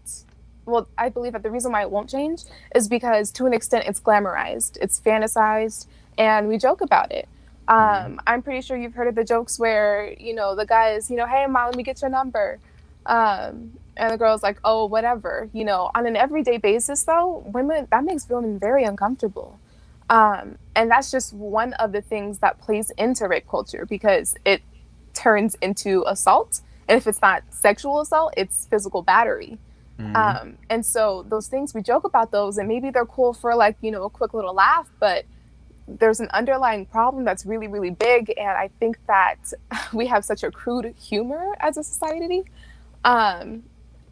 well, I believe that the reason why it won't change is because to an extent it's glamorized, it's fantasized, and we joke about it. Hmm. I'm pretty sure you've heard of the jokes where, the guy is, hey, mom, let me get your number. And the girl's like, oh, whatever. On an everyday basis, though, women, that makes women very uncomfortable. And that's just one of the things that plays into rape culture because it turns into assault. And if it's not sexual assault, it's physical battery. Hmm. And so those things, we joke about those and maybe they're cool for like, a quick little laugh, but there's an underlying problem that's really, really big. And I think that we have such a crude humor as a society. Um,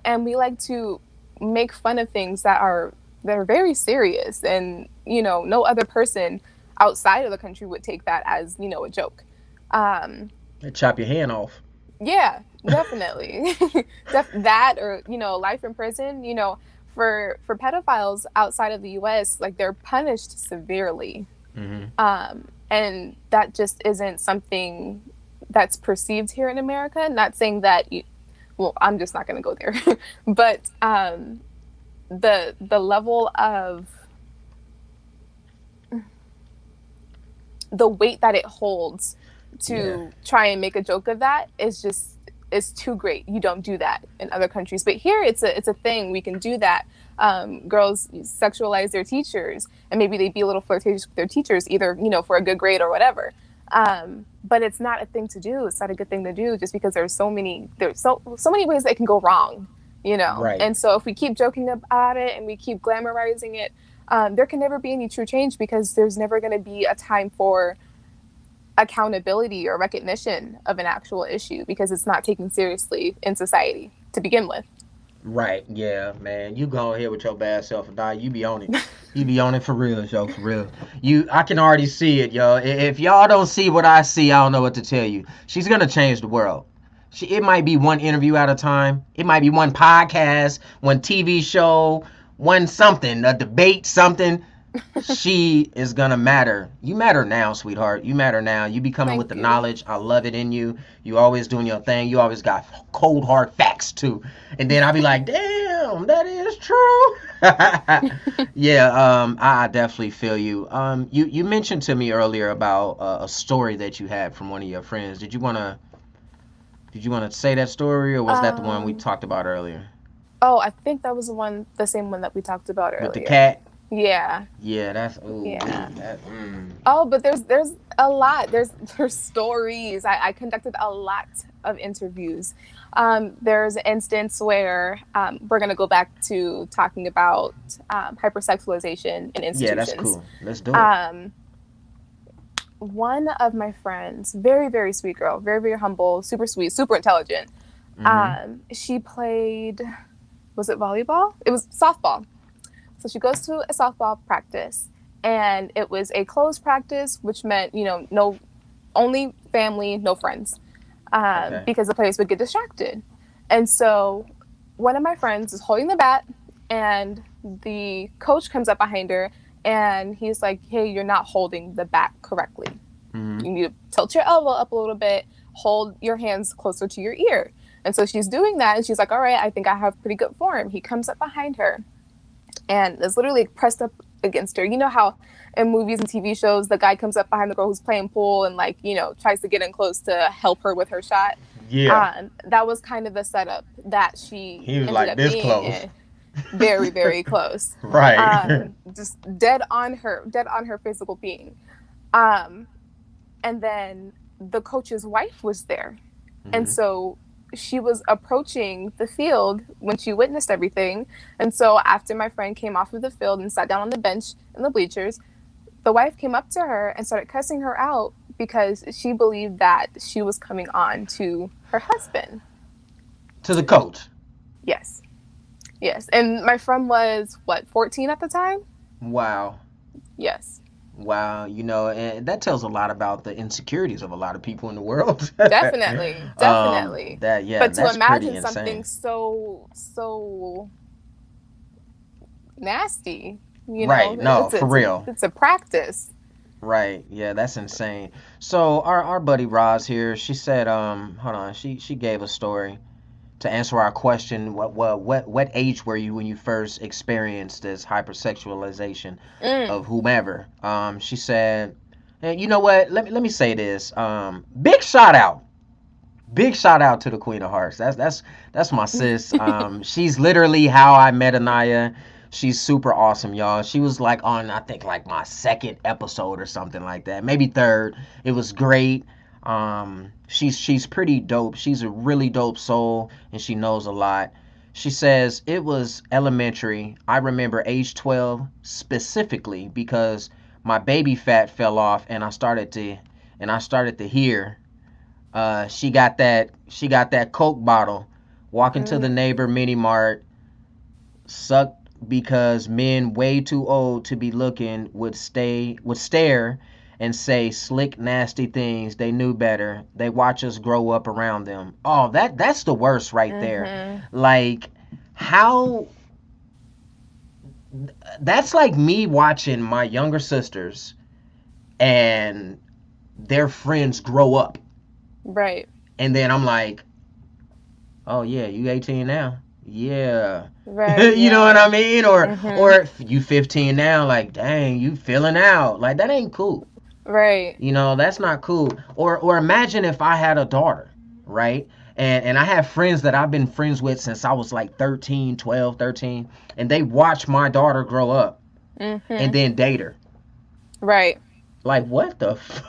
and we like to make fun of things that are very serious. And, no other person outside of the country would take that as, a joke. Um, They chop your hand off. Yeah, definitely. That or, life in prison, for pedophiles outside of the US, like they're punished severely. Hmm. And that just isn't something that's perceived here in America. Not saying that well, I'm just not going to go there. But the level of the weight that it holds Yeah. to try and make a joke of that is too great. You don't do that in other countries, but here it's a thing. We can do that. Girls sexualize their teachers, and maybe they be a little flirtatious with their teachers, either for a good grade or whatever. But it's not a thing to do. It's not a good thing to do, just because there's so many ways that it can go wrong. Right. And so if we keep joking about it and we keep glamorizing it, there can never be any true change because there's never going to be a time for accountability or recognition of an actual issue because it's not taken seriously in society to begin with. Right, yeah, man. You go ahead with your bad self and die. You be on it. You be on it for real, yo, for real. I can already see it, yo. If y'all don't see what I see, I don't know what to tell you. She's gonna change the world. It might be one interview at a time. It might be one podcast, one TV show, one something, a debate, something. She is gonna matter. You matter now, sweetheart. You matter now. You be coming with Thank the you. knowledge. I love it in you. You always doing your thing. You always got cold hard facts too. And then I'll be like, damn, that is true. Yeah, I definitely feel you. You mentioned to me earlier about a story that you had from one of your friends. Did you wanna say that story, or was that the one we Um, talked about earlier oh, I think that was the same one that we talked about with the earlier. cat? Yeah, Yeah, that's ooh, yeah. that. Oh, but there's a lot. There's stories. I conducted a lot of interviews. There's an instance where we're gonna go back to talking about hypersexualization in Yeah, that's institutions. cool. Let's do it. Um, One of my friends, very, very sweet girl, very, very humble, super sweet, super intelligent. Hmm. She played, was it volleyball? It was softball. So she goes to a softball practice, and it was a closed practice, which meant, no, only family, no friends, Okay. because the players would get distracted. And so one of my friends is holding the bat, and the coach comes up behind her, and he's like, hey, you're not holding the bat correctly. Hmm. You need to tilt your elbow up a little bit, hold your hands closer to your ear. And so she's doing that, and she's like, all right, I think I have pretty good form. He comes up behind her and is literally pressed up against her. You know how in movies and TV shows, the guy comes up behind the girl who's playing pool and tries to get in close to help her with her shot. Yeah. That was kind of the setup that she He was ended like up this being close. in. very, very close. Right. Just dead on her physical being. Um, and then the coach's wife was there. And Hmm. so she was approaching the field when she witnessed everything. And so after my friend came off of the field and sat down on the bench in the bleachers, the wife came up to her and started cussing her out because she believed that she was coming on to her husband. To the coach. Yes. Yes. And my friend was, what, 14 at the time? Wow. Yes. Wow, and that tells a lot about the insecurities of a lot of people in the world. Definitely. Definitely. That yeah, But to that's pretty imagine something insane. so nasty, Right, no, for real. it's a practice. Right, yeah, that's insane. So our buddy Roz here, she said, hold on, she gave a story to answer our question. What age were you when you first experienced this hypersexualization Mm. of whomever? She said, and you know what? Let me say this. Big shout out to the Queen of Hearts. That's my sis. She's literally how I met Aniyah. She's super awesome, y'all. She was like on, I think, like my second episode or something like that, maybe third. It was great. She's pretty dope. She's a really dope soul, and she knows a lot. She says it was elementary. I remember age 12 specifically because my baby fat fell off, and I started to hear she got that Coke bottle, walking to the Mm. neighbor mini mart, sucked because men way too old to be looking would stare and say slick nasty things. They knew better. They watch us grow up around them. Oh, that's the worst right there. Mm-hmm. Like how that's like me watching my younger sisters and their friends grow up, Right. and then I'm like, oh yeah, you 18 now. Yeah. Right. You know what Yeah. I mean? Or Mm-hmm. or you 15 now, like dang, you feeling out. Like that ain't cool. Right. That's not cool. Or imagine if I had a daughter, right? And I have friends that I've been friends with since I was like 13, 12, 13, and they watch my daughter grow up and Mm-hmm. then date her. Right. Like what the fuck?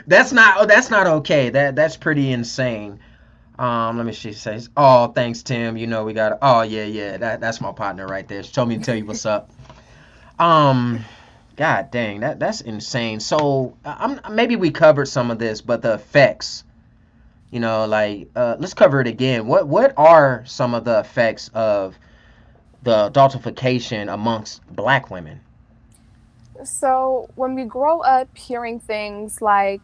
That's not okay. That's pretty insane. Let me see. Says, oh, thanks, Tim. We got. Oh, yeah, yeah. That's my partner right there. She told me to tell you what's up. Um, God dang, that's insane. So, maybe we covered some of this, but the effects. Like, let's cover it again. What are some of the effects of the adultification amongst Black women? So when we grow up hearing things like,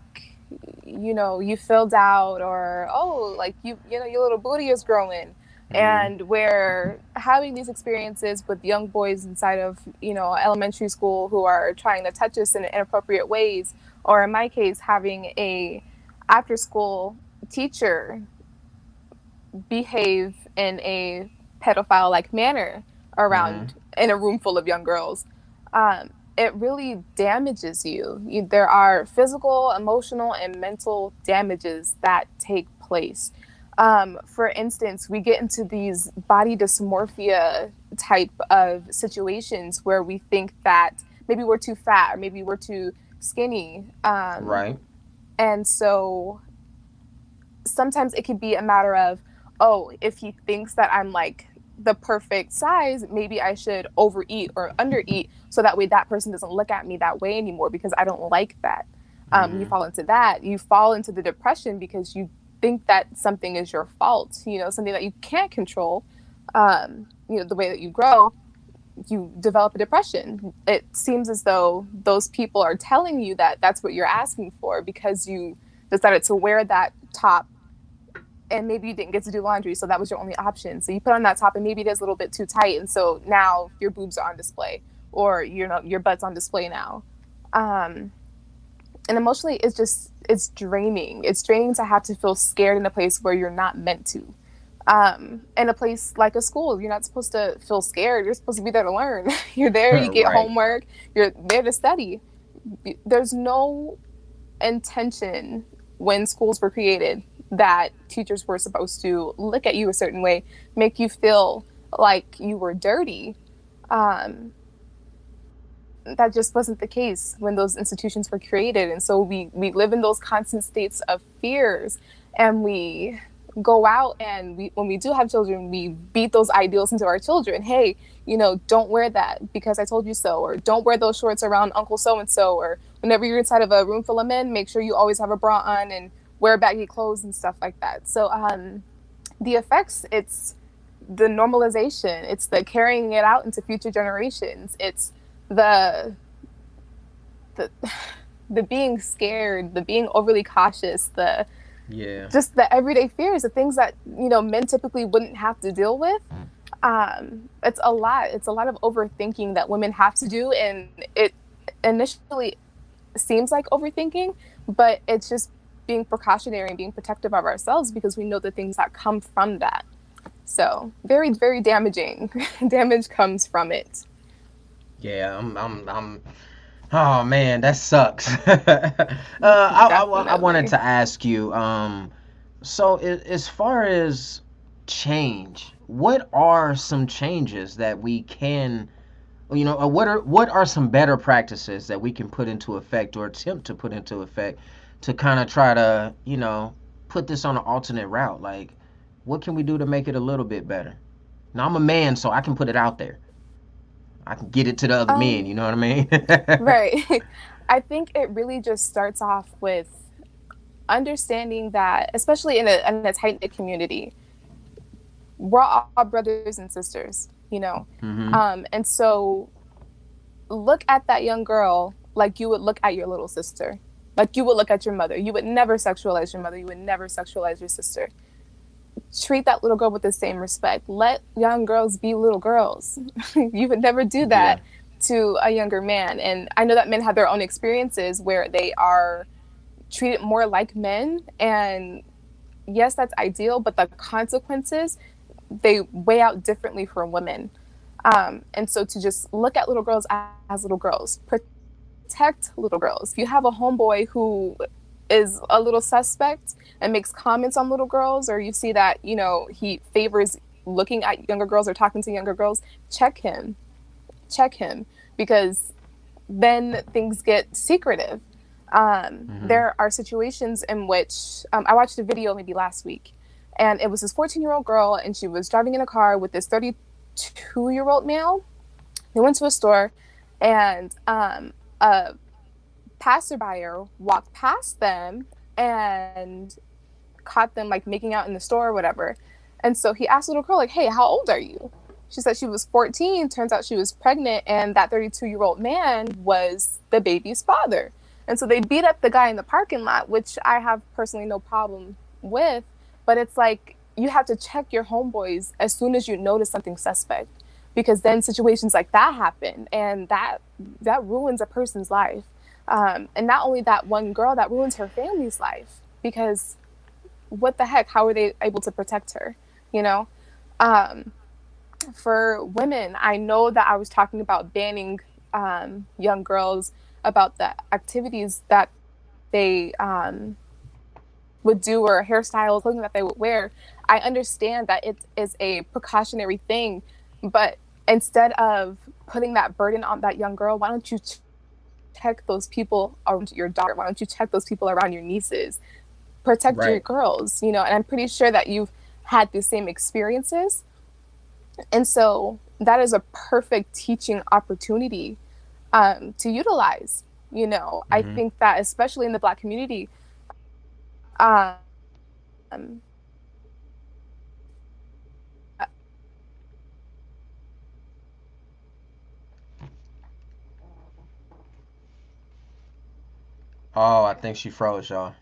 you filled out, or oh, like your little booty is growing, Hmm. and we're having these experiences with young boys inside of elementary school who are trying to touch us in inappropriate ways, or in my case, having a after school teacher behave in a pedophile like manner Hmm. around in a room full of young girls. It really damages you. There are physical, emotional, and mental damages that take place. For instance, we get into these body dysmorphia type of situations where we think that maybe we're too fat or maybe we're too skinny. Right. And so sometimes it could be a matter of, oh, if he thinks that I'm like the perfect size, maybe I should overeat or undereat so that way that person doesn't look at me that way anymore because I don't like that. You Hmm. fall into that. You fall into the depression because you think that something is your fault, something that you can't control. The way that you grow, you develop a depression. It seems as though those people are telling you that that's what you're asking for because you decided to wear that top and maybe you didn't get to do laundry, so that was your only option. So you put on that top and maybe it is a little bit too tight, and so now your boobs are on display, or your butt's on display now. Um, and emotionally, it's draining. It's draining to have to feel scared in a place where you're not meant to. In a place like a school, you're not supposed to feel scared. You're supposed to be there to learn. You're there, you get Right. homework, you're there to study. There's no intention when schools were created that teachers were supposed to look at you a certain way, make you feel like you were dirty. Um, that just wasn't the case when those institutions were created. And so we live in those constant states of fears, and we go out and when we do have children, we beat those ideals into our children. Hey, don't wear that because I told you so, or don't wear those shorts around Uncle so-and-so, or whenever you're inside of a room full of men, make sure you always have a bra on and wear baggy clothes and stuff like that. So the effects, it's the normalization, it's the carrying it out into future generations, it's the the the being scared, the being overly cautious, just the everyday fears, the things that men typically wouldn't have to deal with. It's a lot. It's a lot of overthinking that women have to do, and it initially seems like overthinking, but it's just being precautionary and being protective of ourselves because we know the things that come from that. So very, very damaging. Damage comes from it. Yeah, I'm. Oh man, that sucks. I wanted Definitely. to ask you. So as far as change, what are some changes that we can, or what are some better practices that we can put into effect or attempt to put into effect to kind of try to, put this on an alternate route? Like, what can we do to make it a little bit better? Now I'm a man, so I can put it out there. I can get it to the other men, Um, you know what I mean? right. I think it really just starts off with understanding that, especially in a tight knit community, we're all brothers and sisters. Mhm. And so look at that young girl like you would look at your little sister, like you would look at your mother. You would never sexualize your mother. You would never sexualize your sister. Treat that little girl with the same respect. Let young girls be little girls. You would never do Yeah. that to a younger man. And I know that men have their own experiences where they are treated more like men. And yes, that's ideal, but the consequences, they weigh out differently for women. And so to just look at little girls as little girls, protect little girls. If you have a homeboy who is a little suspect and makes comments on little girls, or you see that, he favors looking at younger girls or talking to younger girls, check him. Check him. Because then things get secretive. Mhm. There are situations in which I watched a video maybe last week, and it was this 14-year-old girl, and she was driving in a car with this 32-year-old male. They went to a store, and a passerby walked past them and caught them like making out in the store or whatever. And so he asked the little girl, like, hey, how old are you? She said she was 14. Turns out she was pregnant, and that 32-year-old man was the baby's father. And so they beat up the guy in the parking lot, which I have personally no problem with. But it's like you have to check your homeboys as soon as you notice something suspect, because then situations like that happen, and that ruins a person's life. And not only that one girl, that ruins her family's life, because what the heck? How are they able to protect her? You know? Um, for women, I know that I was talking about banning young girls about the activities that they would do, or hairstyles, clothing that they would wear. I understand that it is a precautionary thing, but instead of putting that burden on that young girl, why don't you check those people around your daughter? Why don't you check those people around your nieces? Protect your Right. girls, and I'm pretty sure that you've had the same experiences. And so that is a perfect teaching opportunity to utilize. I Mhm. think that especially in the Black community, um, Oh, I think she froze, y'all.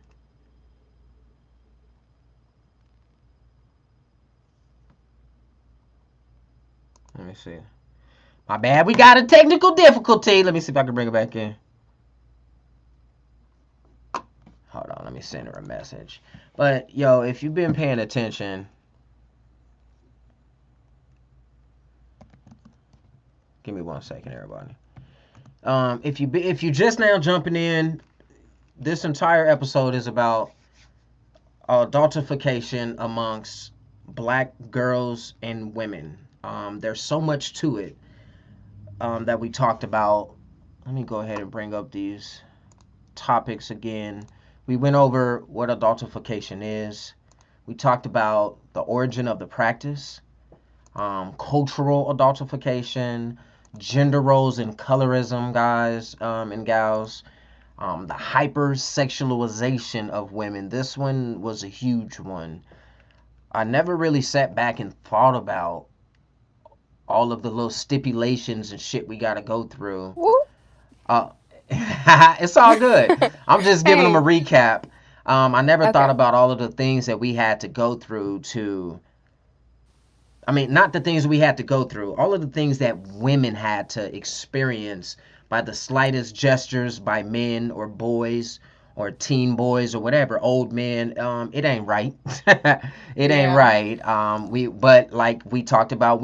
Let me see. My bad. We got a technical difficulty. Let me see if I can bring it back in. Hold on. Let me send her a message. But yo, if you've been paying attention, give me 1 second, everybody. If you just now jumping in, this entire episode is about adultification amongst black girls and women. There's so much to it that we talked about. Let me go ahead and bring up these topics again. We went over what adultification is. We talked about the origin of the practice, cultural adultification, gender roles and colorism, guys and gals, the hypersexualization of women. This one was a huge one. I never really sat back and thought about all of the little stipulations and shit we got to go through. Woo. Uh, it's all good. I'm just giving them a Hey, recap. I never thought okay. about all of the things that we had to go through to. I mean, not the things we had to go through, all of the things that women had to experience by the slightest gestures by men or boys or teen boys or whatever, old men. It ain't right. It ain't Yeah, right. But like we talked about,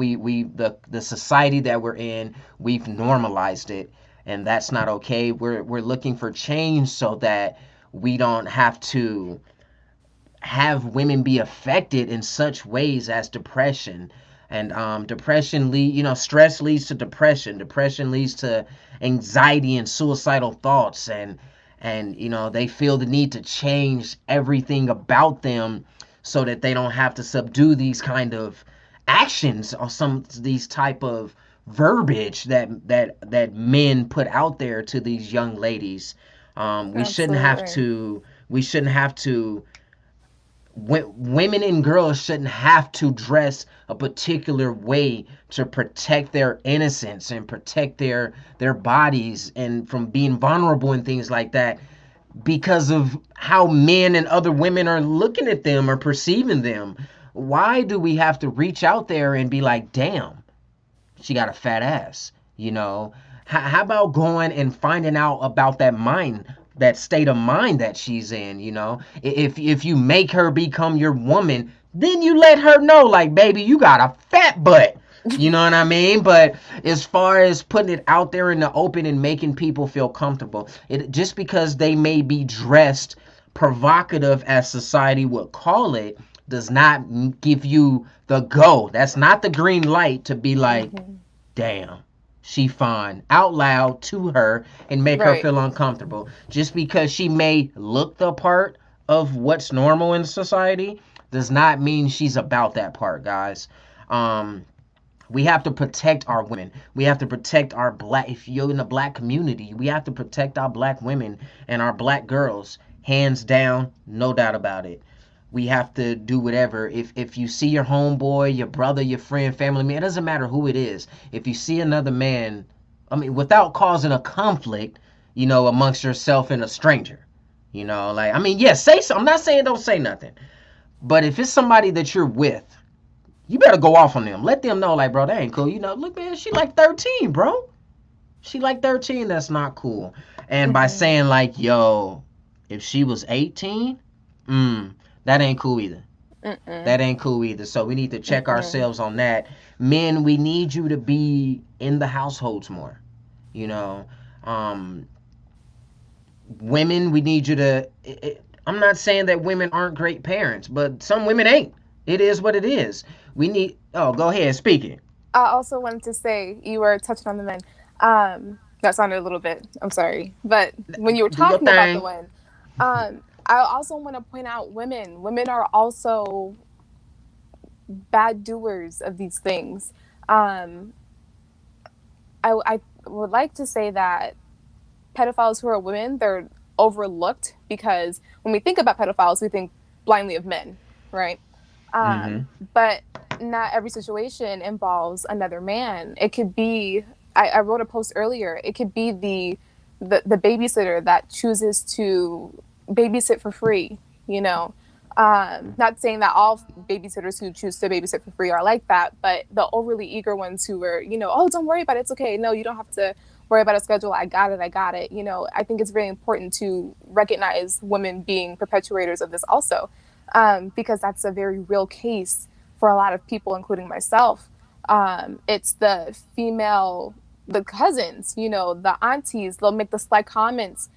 the society that we're in, we've normalized it, and that's not okay. We're looking for change so that we don't have to have women be affected in such ways as depression and depression lead, stress leads to depression leads to anxiety and suicidal thoughts, and they feel the need to change everything about them so that they don't have to subdue these kind of actions or some these type of verbiage that men put out there to these young ladies. We shouldn't have absolutely. to we shouldn't have to women and girls shouldn't have to dress a particular way to protect their innocence and protect their bodies and from being vulnerable and things like that because of how men and other women are looking at them or perceiving them. Why do we have to reach out there and be like, damn, she got a fat ass, you know? How about going and finding out about that mind, that state of mind that she's in, you know? If you make her become your woman, then you let her know, like, baby, you got a fat butt. You know what I mean? But as far as putting it out there in the open and making people feel comfortable, it just because they may be dressed provocative as society would call it does not give you the go. That's not the green light to be like, Hmm. damn, she fine out loud to her and make her Right. feel uncomfortable. Just because she may look the part of what's normal in society does not mean she's about that part, guys. Um, we have to protect our women. We have to protect our black. If you're in the black community, we have to protect our black women and our black girls, hands down, no doubt about it. We have to do whatever. If you see your homeboy, your brother, your friend, family man, it doesn't matter who it is. If you see another man, I mean, without causing a conflict, amongst yourself and a stranger, like, I mean, yes, say so. I'm not saying don't say nothing, but if it's somebody that you're with, you better go off on them. Let them know, like, bro, that ain't cool. Look, man, she like 13, bro. She like 13. That's not cool. And by Hmm. saying like, yo, if she was 18, that ain't cool either. Mm-mm. That ain't cool either. So we need to check Mm-mm. ourselves on that. Men, we need you to be in the households more. You know, um, women, we need you to. I'm not saying that women aren't great parents, but some women ain't. It is what it is. We need. Oh, go ahead, speak it. I also wanted to say you were touching on the men. That sounded a little bit. I'm sorry, but when you were Do your talking about the thing. men, I also want to point out women. Women are also bad doers of these things. Um, I would like to say that pedophiles who are women, they're overlooked because when we think about pedophiles, we think blindly of men, right? Mm-hmm. But not every situation involves another man. It could be, I wrote a post earlier, it could be the babysitter that chooses to babysit for free, you know. Not saying that all babysitters who choose to babysit for free are like that, but the overly eager ones who were, oh, don't worry about it, it's okay. No, you don't have to worry about a schedule. I got it. I got it. I think it's very important to recognize women being perpetuators of this also, because that's a very real case for a lot of people, including myself. It's the cousins, the aunties, they'll make the sly comments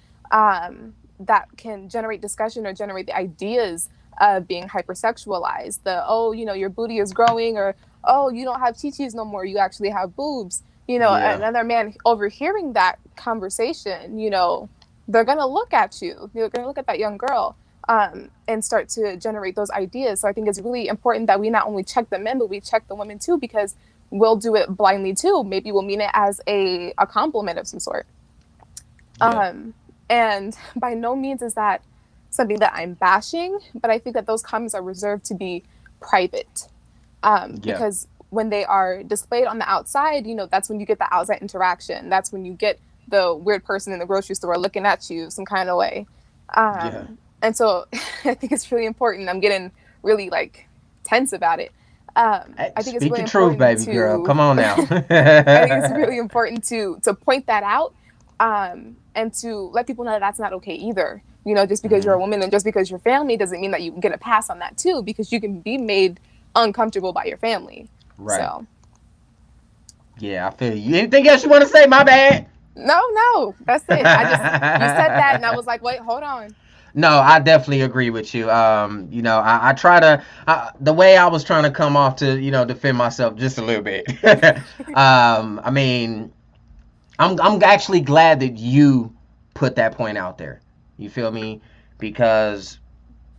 that can generate discussion or generate the ideas being hypersexualized. Oh, your booty is growing, or oh, you don't have chichis no more, you actually have boobs. Yeah. Another man overhearing that conversation, they're going to look at you. They're going to look at that young girl and start to generate those ideas. So I think it's really important that we not only check the men, but we check the women too, because we'll do it blindly too. Maybe we'll mean it as a compliment of some sort. Yeah. And by no means is that something that I'm bashing, but I think that those comments are reserved to be private. Because when they are displayed on the outside, that's when you get the outside interaction. That's when you get the weird person in the grocery store looking at you some kind of way. And so I think it's really important. I'm getting really tense about it. I think it's really the truth, important baby girl. Come on now. I think it's really important to point that out, and to let people know that that's not okay either. Just because you're a woman and just because you're family doesn't mean that you can get a pass on that too, because you can be made uncomfortable by your family. Right. So. Yeah, I feel you. Anything else you want to say? My bad. No, that's it. You said that, and I was like, wait, hold on. No, I definitely agree with you. I try to the way I was trying to come off to defend myself just a little bit. I mean, I'm actually glad that you put that point out there. You feel me? Because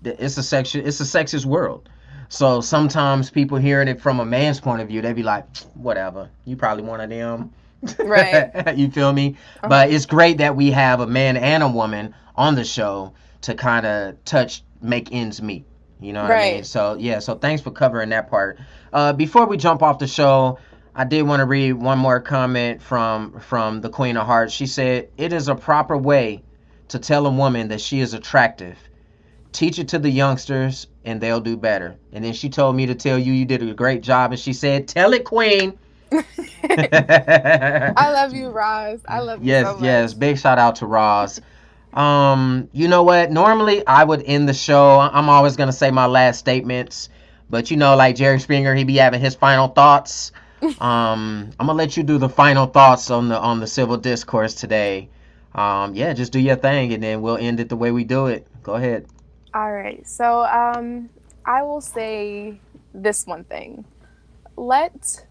it's a sexist world. So sometimes people hearing it from a man's point of view, they be like, whatever, you probably one of them. Right. You feel me? But it's great that we have a man and a woman on the show to kind of make ends meet. You know what I mean? So yeah, so thanks for covering that part. Before we jump off the show, I did want to read one more comment from the Queen of Hearts. She said, "It is a proper way to tell a woman that she is attractive. Teach it to the youngsters and they'll do better." And then she told me to tell you did a great job, and she said, "Tell it, Queen." I love you, Roz. I love you so much. Yes. Big shout out to Roz. You know what? Normally I would end the show. I'm always gonna say my last statements, but like Jerry Springer, he be having his final thoughts. I'm gonna let you do the final thoughts on the civil discourse today. Just do your thing, and then we'll end it the way we do it. Go ahead. All right. So I will say this one thing: let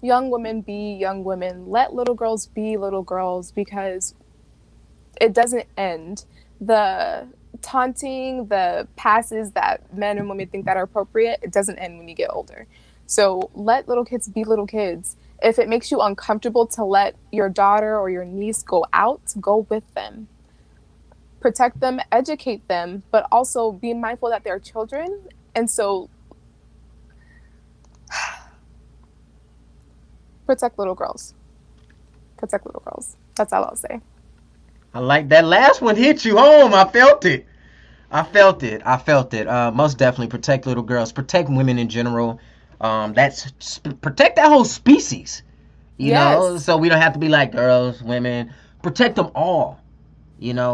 young women be young women. Let little girls be little girls, because it doesn't end. The taunting, the passes that men and women think that are appropriate, it doesn't end when you get older. So let little kids be little kids. If it makes you uncomfortable to let your daughter or your niece go out, go with them. Protect them, educate them, but also be mindful that they're children. And so protect little girls. Protect little girls. That's all I'll say. I like that last one. Hit you home. I felt it. Most definitely protect little girls. Protect women in general. Protect that whole species. You know, so we don't have to be like girls, women. Protect them all.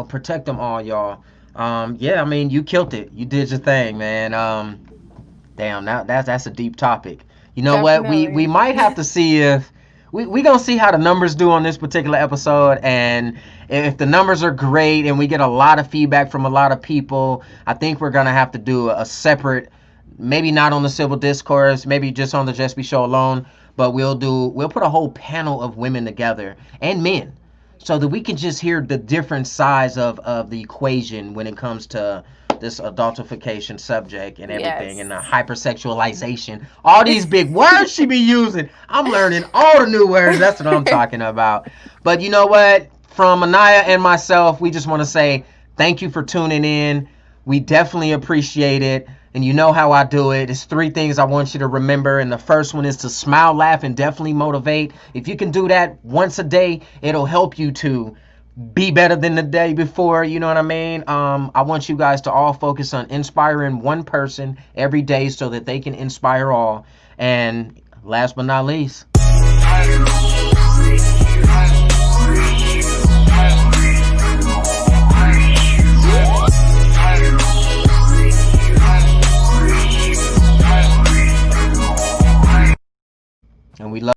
Protect them all, y'all. I mean, you killed it. You did your thing, man. Damn, that's a deep topic. You know Definitely. what? We might have to see if we gonna see how the numbers do on this particular episode, and if the numbers are great and we get a lot of feedback from a lot of people, I think we're gonna have to do a separate, maybe not on the civil discourse, maybe just on the Just Be Show alone, but we'll put a whole panel of women together and men, so that we can just hear the different sides of the equation when it comes to this adultification subject and everything, and the hypersexualization, all these big words she be using. I'm learning all the new words. That's what I'm talking about. But you know what? From Aniyah and myself, we just want to say thank you for tuning in. We definitely appreciate it. And you know how I do it. It's 3 things I want you to remember. And the first one is to smile, laugh, and definitely motivate. If you can do that once a day, it'll help you to be better than the day before. You know what I mean? I want you guys to all focus on inspiring one person every day so that they can inspire all. And last but not least,